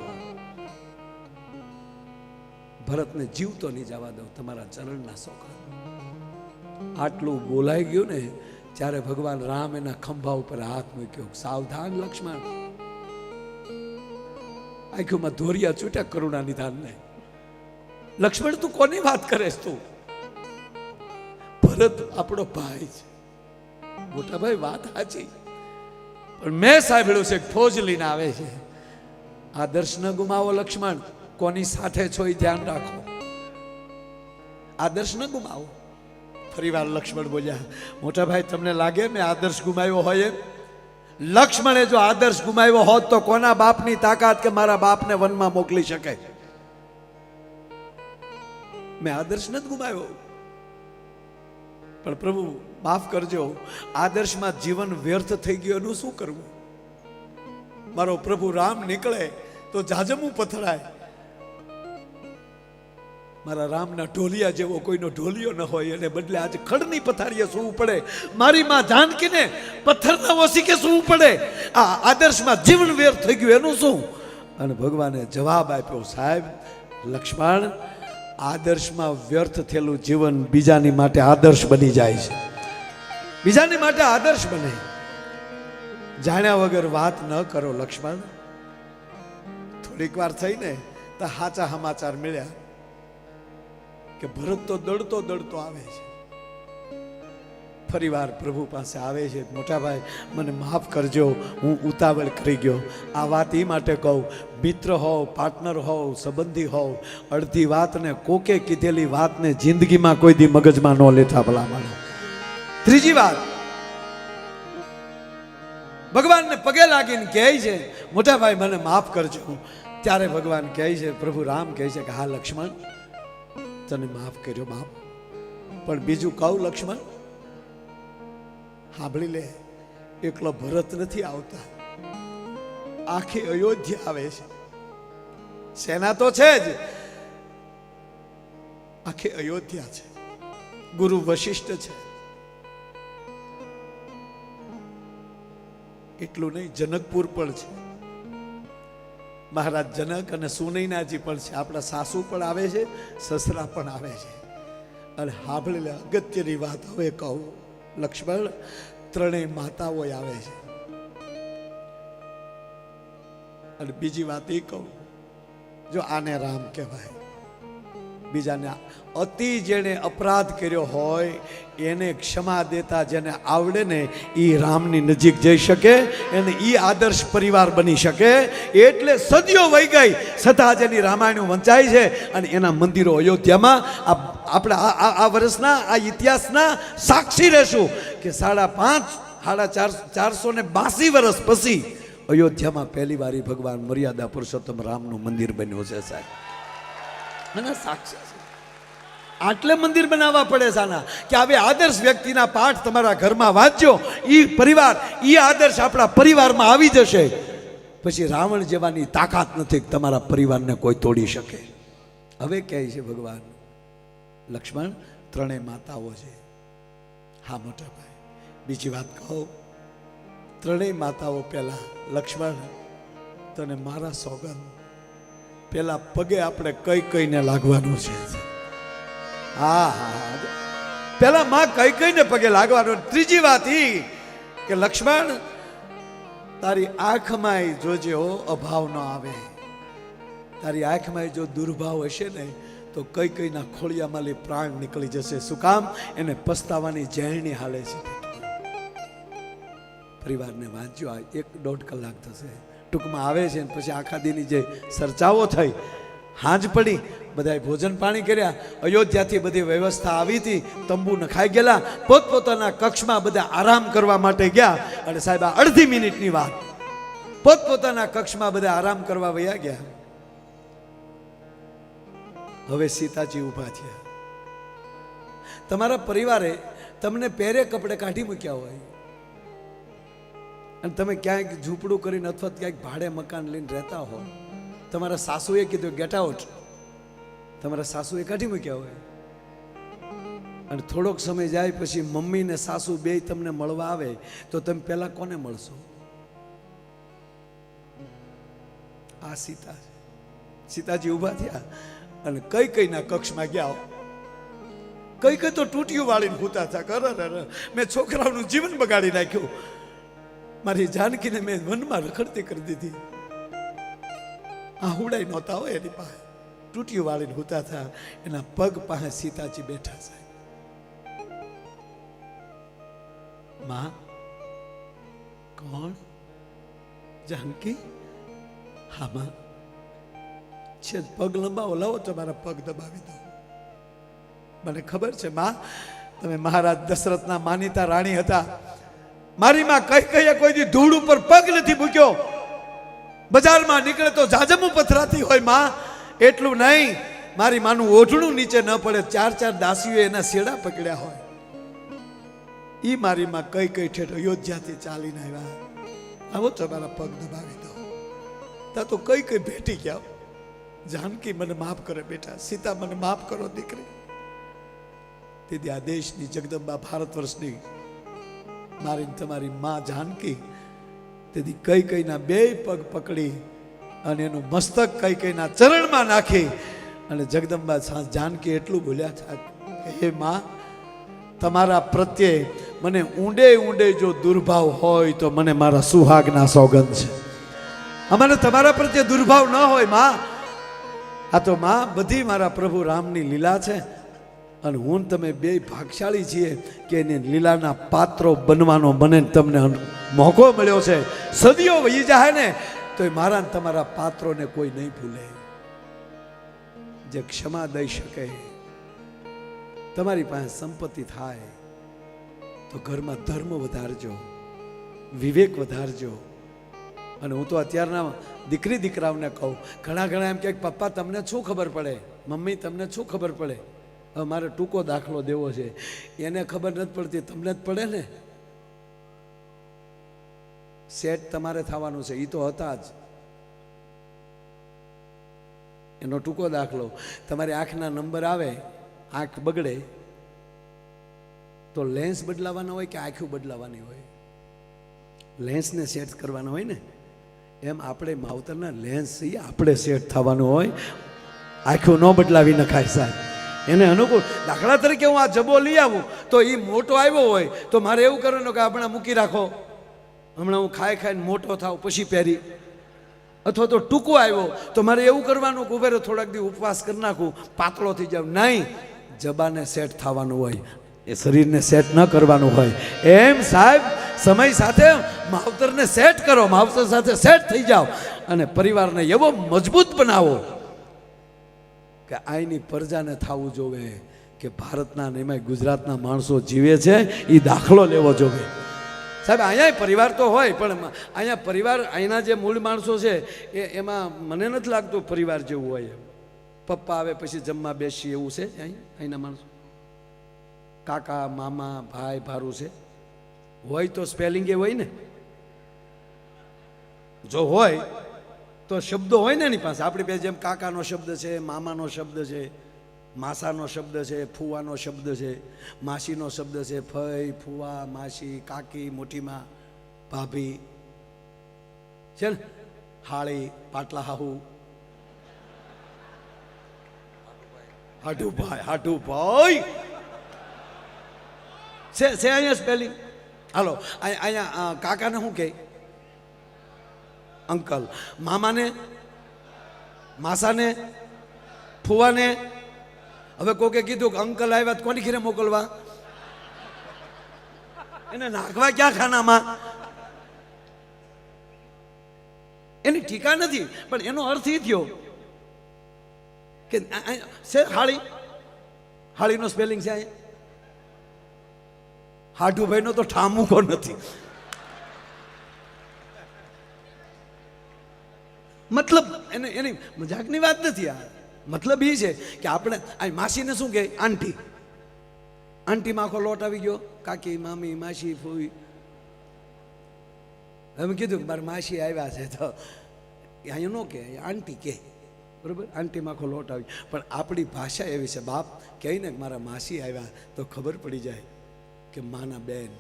ભરતને જીવતો નહીં જવા દઉં, તમારા ચરણના સોગંદ. આટલું બોલાઈ ગયું ને ત્યારે ભગવાન રામ એના ખંભા ઉપર હાથ મૂક્યો. સાવધાન લક્ષ્મણ, આંખોમાં ધોરિયા છૂટ્યા કરુણા નિધાન ને. લક્ષ્મણ તું કોની વાત કરેશ? તું ભરત આપણો ભાઈ છે. મોટા ભાઈ વાત સાચી, પણ મેં સાંભળ્યું છે ફોજ લઈને આવે છે. આદર્શ ન ગુમાવો લક્ષ્મણ, કોની સાથે છો એ ધ્યાન રાખો, આદર્શ ન ગુમાવો. ફરીવાર લક્ષ્મણ બોલ્યા, મોટા ભાઈ તમને લાગે મેં આદર્શ ગુમાવ્યો હોય એમ? લક્ષ્મણે જો આદર્શ ગુમાવ્યો હોત તો કોના બાપની તાકાત કે મારા બાપને વનમાં મોકલી શકે? મેં આદર્શ નથી ગુમાવ્યો. પણ પ્રભુ માફ કરજો, આદર્શમાં જીવન વ્યર્થ થઈ ગયું એનું શું કરવું? મારો પ્રભુ રામ નીકળે તો જાજમું પથરાય. મારા રામના ઢોલિયા જેવો કોઈનો ઢોલિયો ન હોય, એને બદલે આજે ખડની પથારીએ સૂવું પડે. મારી માં જાનકીને પથ્થરના ઓસીકે સૂવું પડે. આ આદર્શમાં જીવન વ્યર્થ થઈ ગયું એનું શું? અને ભગવાને જવાબ આપ્યો, સાહેબ લક્ષ્મણ, આદર્શમાં વ્યર્થ થયેલું જીવન બીજાની માટે આદર્શ બની જાય છે, બીજાની માટે આદર્શ બને. જાણ્યા વગર વાત ન કરો લક્ષ્મણ. થોડીક વાર થઈને તો સાચા સમાચાર મળ્યા કે ભરત તો દડતો દડતો આવે છે. ફરીવાર પ્રભુ પાસે આવે છે, મોટા ભાઈ મને માફ કરજો, હું ઉતાવળ કરી ગયો. આ વાત એ માટે કહું, મિત્ર હોવ, પાર્ટનર હોવ, સંબંધી હોવ, અડધી વાતને કોકે કીધેલી વાતને જિંદગીમાં કોઈ દી મગજમાં ન લેતા ભલા માણો. ત્રીજી વાત, ભગવાનને પગે લાગીને કહે છે, મોટા ભાઈ મને માફ કરજો. ત્યારે ભગવાન કહે છે, પ્રભુ રામ કહે છે કે હા લક્ષ્મણ, તને માફ કર્યો બાપ, પણ બીજું કહું લક્ષ્મણ, સાંભળી લે, એકલો ભરત નથી આવતા, આખી અયોધ્યા આવે છે. સેના તો છે જ, આખી અયોધ્યા છે, ગુરુ વશિષ્ઠ છે. એટલું નહીં, જનકપુર પણ છે, મહારાજ જનક અને સુનૈનાજી પણ છે, આપણા સાસુ પણ આવે છે, સસરા પણ આવે છે. અને સાંભળી લે, અગત્યની વાત હવે કહું લક્ષ્મણ, ત્રણેય માતાઓ આવે છે. અને બીજી વાત એ કહું, જો આને રામ કહેવાય. બીજાને અતિ જેને અપરાધ કર્યો હોય એને ક્ષમા દેતા જેને આવડે ને એ રામની નજીક જઈ શકે, એને એ આદર્શ પરિવાર બની શકે. એટલે સદીઓ વહી ગઈ છતાં જેની રામાયણ વંચાય છે અને એના મંદિરો અયોધ્યામાં આપણે આ વર્ષના આ ઇતિહાસના સાક્ષી રહેશું કે 482 વર્ષ પછી અયોધ્યામાં પહેલી વાર ભગવાન મર્યાદા પુરુષોત્તમ રામનું મંદિર બન્યું છે સાહેબ. મને સાક્ષી છે. આટલે મંદિર બનાવવા પડે સાના કે હવે આદર્શ વ્યક્તિના પાઠ તમારા ઘરમાં વાંચજો, એ પરિવાર, એ આદર્શ આપણા પરિવારમાં આવી જશે. પછી રાવણ જેવાની તાકાત નથી કે તમારા પરિવારને કોઈ તોડી શકે. હવે કહે છે ભગવાન, લક્ષ્મણ ત્રણેય માતાઓ છે. હા મોટા ભાઈ, બીજી વાત કહું, ત્રણેય માતાઓ પહેલા લક્ષ્મણ તને મારા સોગંદ, પેલા પગે આપણે કઈ કઈને લાગવાનું છે. હા હા, પેલા માં કઈ કઈને પગે લાગવાનું. ત્રીજી વાત ઈ કે લક્ષ્મણ તારી આંખમાં જોજે અભાવ ન આવે. તારી આંખમાં જો દુર્ભાવ હશે ને તો કઈ કઈના ખોળિયામાંથી પ્રાણ નીકળી જશે. શું કામ? એને પસ્તાવાની જહેણી હાલે છે. પરિવારને વાંચ્યો, આ 1.5 કલાક થશે ટૂંકમાં આવે છે. પછી આખા દીની જે ચર્ચાઓ થઈ, હાંજ પડી, બધાએ ભોજન પાણી કર્યા, અયોધ્યાથી બધી વ્યવસ્થા આવી હતી, તંબુ નખાઈ ગયેલા, પોતપોતાના કક્ષમાં બધા આરામ કરવા માટે ગયા. અને સાહેબ આ અડધી મિનિટની વાત, પોતપોતાના કક્ષમાં બધા આરામ કરવા વયા ગયા. હવે સીતાજી ઊભા થયા. તમારા પરિવારે તમને પહેરે કપડે કાઢી મૂક્યા હોય અને તમે ક્યાંક ઝૂંપડું કરીને અથવા ક્યાંક ભાડે મકાન લઈને રહેતા હો, તમારા સાસુએ કીધું ગેટ આઉટ, તમારા સાસુએ કાઢી મૂક્યા હોય અને થોડોક સમય જાય પછી મમ્મી ને સાસુ બે તમને મળવા આવે તો તમે પહેલા કોને મળશો? આ સીતા છે. સીતાજી ઊભા થયા અને કઈ કઈના કક્ષમાં ગયા. કઈ કઈ તો તૂટિયું વાળીને ભૂતા હતા. મેં છોકરાઓનું જીવન બગાડી નાખ્યું, મારી જાનકીને મેં વનમાં રખડતી કરી દીધી. આ હુડાઈ નહોતા હોય એની પાસે, તૂટિયું વાળીને ભૂતા હતા. એના પગ પાસે સીતાજી બેઠા છે. માં, કોણ? જાનકી? હા માં. છે પગ લંબાવો, લાવો તમારા પગ દબાવી દો. મને ખબર છે માં, તમે મહારાજ દશરથના માનીતા રાણી હતા. મારી માં કઈ કઈ કોઈ દી ધૂળ ઉપર પગ નથી મૂક્યો. બજારમાં નીકળે તો જાજમું પથરાતી હોય માં. એટલું નહીં, મારી માનું ઓઢણું નીચે ન પડે, 4 દાસીઓ એના શેડા પકડ્યા હોય. ઈ મારી માં કઈ કઈ ઠેઠ અયોધ્યાથી ચાલીને આવ્યા. આવો તમારા પગ દબાવી દો. તા તો કઈ કઈ ભેટી ગયા. જાનકી મને માફ કરે બેટા, સીતા મને માફ કરો દીકરી. તેથી આ દેશની જગદંબા, ભારત વર્ષની મારી તમારી માં જાનકી તેથી કઈ કઈના બે પગ પકડી અને એનું મસ્તક કઈ કઈના ચરણમાં નાખી અને જગદંબા જાનકી એટલું બોલ્યા છે, હે માં, તમારા પ્રત્યે મને ઊંડે ઊંડે જો દુર્ભાવ હોય તો મને મારા સુહાગના સોગંદ છે. અમારે તમારા પ્રત્યે દુર્ભાવ ન હોય માં. આ તો માં બધી મારા પ્રભુ રામની લીલા છે અને હું તમે બે ભાગશાળી છીએ કે એની લીલાના પાત્રો બનવાનો મને તમને મોકો મળ્યો છે. સદીઓ વહી જાય ને તો મારા તમારા પાત્રોને કોઈ નહીં ભૂલે. જે ક્ષમા દઈ શકે, તમારી પાસે સંપત્તિ થાય તો ઘરમાં ધર્મ વધારજો, વિવેક વધારજો. અને હું તો અત્યારના દીકરી દીકરાઓને કહું, ઘણા એમ કે પપ્પા તમને શું ખબર પડે, મમ્મી તમને શું ખબર પડે. હવે મારે ટૂંકો દાખલો દેવો છે, એને ખબર નથી પડતી, તમને જ પડે ને. સેટ તમારે થવાનું છે, એ તો હતા જ. એનો ટૂંકો દાખલો, તમારી આંખના નંબર આવે, આંખ બગડે તો લેન્સ બદલાવાના હોય કે આંખો બદલાવાની હોય? લેન્સને સેટ કરવાના હોય ને. એમ આપણે માવતરના લેન્સ આપણે સેટ થવાનું હોય. આંખો ન બદલાવી નખાય સાહેબ, એને અનુકૂળ. દાખલા તરીકે હું આ જબો લઈ આવું તો એ મોટો આવ્યો હોય તો મારે એવું કરવાનું કે હમણાં મૂકી રાખો, હમણાં હું ખાઈને મોટો થાવ પછી પહેરી. અથવા તો ટૂંકો આવ્યો તો મારે એવું કરવાનું કે ઉભેરો થોડાક દી ઉપવાસ કરી નાખું, પાતળો થઈ જાવ. નહીં, જબાને સેટ થવાનું હોય, એ શરીરને સેટ ન કરવાનું હોય. એમ સાહેબ સમય સાથે માવતરને સેટ કરો, માવતર સાથે સેટ થઈ જાઓ અને પરિવારને એવો મજબૂત બનાવો કે આઈની પ્રજાને થવું જોવે કે ભારતના ને એમાં ગુજરાતના માણસો જીવે છે, એ દાખલો લેવો જોવે. સાહેબ અહીંયા પરિવાર તો હોય પણ અહીંયા પરિવાર, અહીંના જે મૂળ માણસો છે એમાં મને નથી લાગતું પરિવાર જેવું હોય. પપ્પા આવે પછી જમવા બેસી એવું છે અહીંના માણસો. કાકા, મામા, ભાઈ, ભારું છે હોય તો સ્પેલિંગ એ હોય ને. જો હોય તો શબ્દો હોય ને એની પાસે. આપણી પાસે જેમ કાકાનો શબ્દ છે, મામાનો શબ્દ છે, માસાનો શબ્દ છે, ફુવાનો શબ્દ છે, માસીનો શબ્દ છે, ફઈ, ફુવા, માસી, કાકી, મોટીમાં, ભાભી છે ને, હાળી, પાટલા હાહુ, હાટુભાઈ છે અહીંયા સ્પેલિંગ. હાલો અહીંયા કાકાને શું કહે? અંકલ. મામાને, માસાને, ફુવાને. હવે કોકે કીધું કે અંકલ આવ્યા તો કોની ઘરે મોકલવા? એને નાખવા ક્યાં ખાનામાં? એની ટીકા નથી પણ એનો અર્થ એ થયો કે છે હાળી. હાળીનો સ્પેલિંગ છે અહીંયા. હાટુભાઈ નો તો ઠામુકો નથી. મતલબ એની મજાકની વાત નથી. આ મતલબ એ છે કે આપણે માસીને શું કહે? આંટી. આંટીમાં આખો લોટ આવી ગયો, કાકી મામી માસી ફૂઈ. અમે કીધું કે મારા માસી આવ્યા છે, તો અહીંયા ન કે આંટી કે, બરાબર, આંટીમાં આખો લોટ આવી. પણ આપણી ભાષા એવી છે, બાપ કહે ને કે મારા માસી આવ્યા તો ખબર પડી જાય કે માના બેન.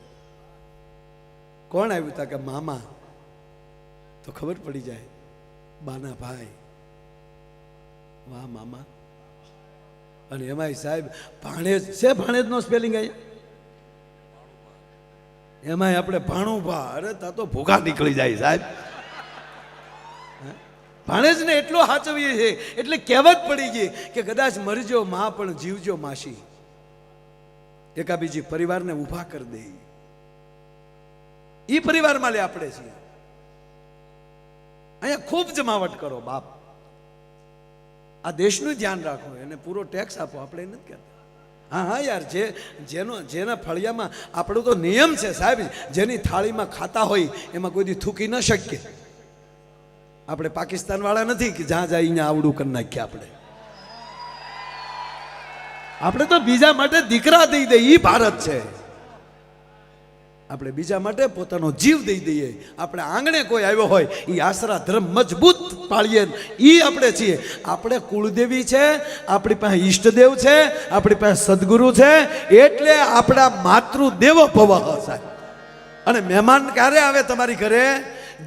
કોણ આવ્યું તા કે મામા, તો ખબર પડી જાય બાના ભાઈ. વાહ મામા. અને એમાંય સાહેબ ભાણેજ છે, ભાણેજનો સ્પેલિંગ અહીંયા એમાંય આપણે ભાણુભા. અરે તા તો ભૂખા નીકળી જાય સાહેબ. ભાણેજને એટલો સાચવીએ છે એટલે કહેવત પડી ગઈ કે કદાચ મરજો માં પણ જીવજો માસી. એકા બીજી પરિવારને ઊભા કરી દે, એ પરિવારમાં લે આપણે છીએ. અહીંયા ખૂબ જમાવટ કરો બાપ. આ દેશનું ધ્યાન રાખો, એને પૂરો ટેક્સ આપો, આપણે નથી કહેતા. હા હા યાર, જેના ફળિયામાં આપણો તો નિયમ છે સાહેબ, જેની થાળીમાં ખાતા હોય એમાં કોઈ દી થૂકી ન શકીએ. આપણે પાકિસ્તાન વાળા નથી કે જ્યાં જાય અહીંયા આવડું કરી નાખીએ. આપણે તો બીજા માટે દીકરા દઈ દઈએ, એ ભારત છે. આપણે બીજા માટે પોતાનો જીવ દઈ દઈએ. આપણે આંગણે કોઈ આવ્યો હોય એ આશરા ધર્મ મજબૂત પાળીએ, એ આપણે છીએ. આપણે કુળદેવી છે, આપણી પાસે ઈષ્ટદેવ છે, આપણી પાસે સદગુરુ છે, એટલે આપણા માતૃદેવો ભવ સાહેબ. અને મહેમાન ક્યારે આવે તમારી ઘરે?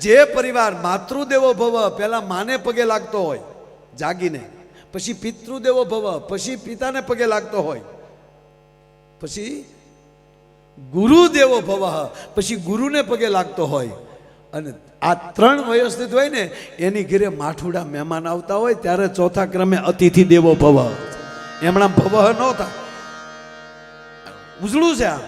જે પરિવાર માતૃદેવો ભવ પહેલા માને પગે લાગતો હોય જાગીને, પછી પિતૃદેવો ભવ, પછી પિતાને પગે લાગતો હોય, પછી ગુરુદેવો ભવ, પછી ગુરુને પગે લાગતો હોય, અને આ ત્રણ વ્યવસ્થિત હોય ને એની ઘરે માઠુડા મહેમાન આવતા હોય ત્યારે ચોથા ક્રમે અતિથિ દેવો ભવ. એમણા ભવ ન થાય, ઉજળું છે આ.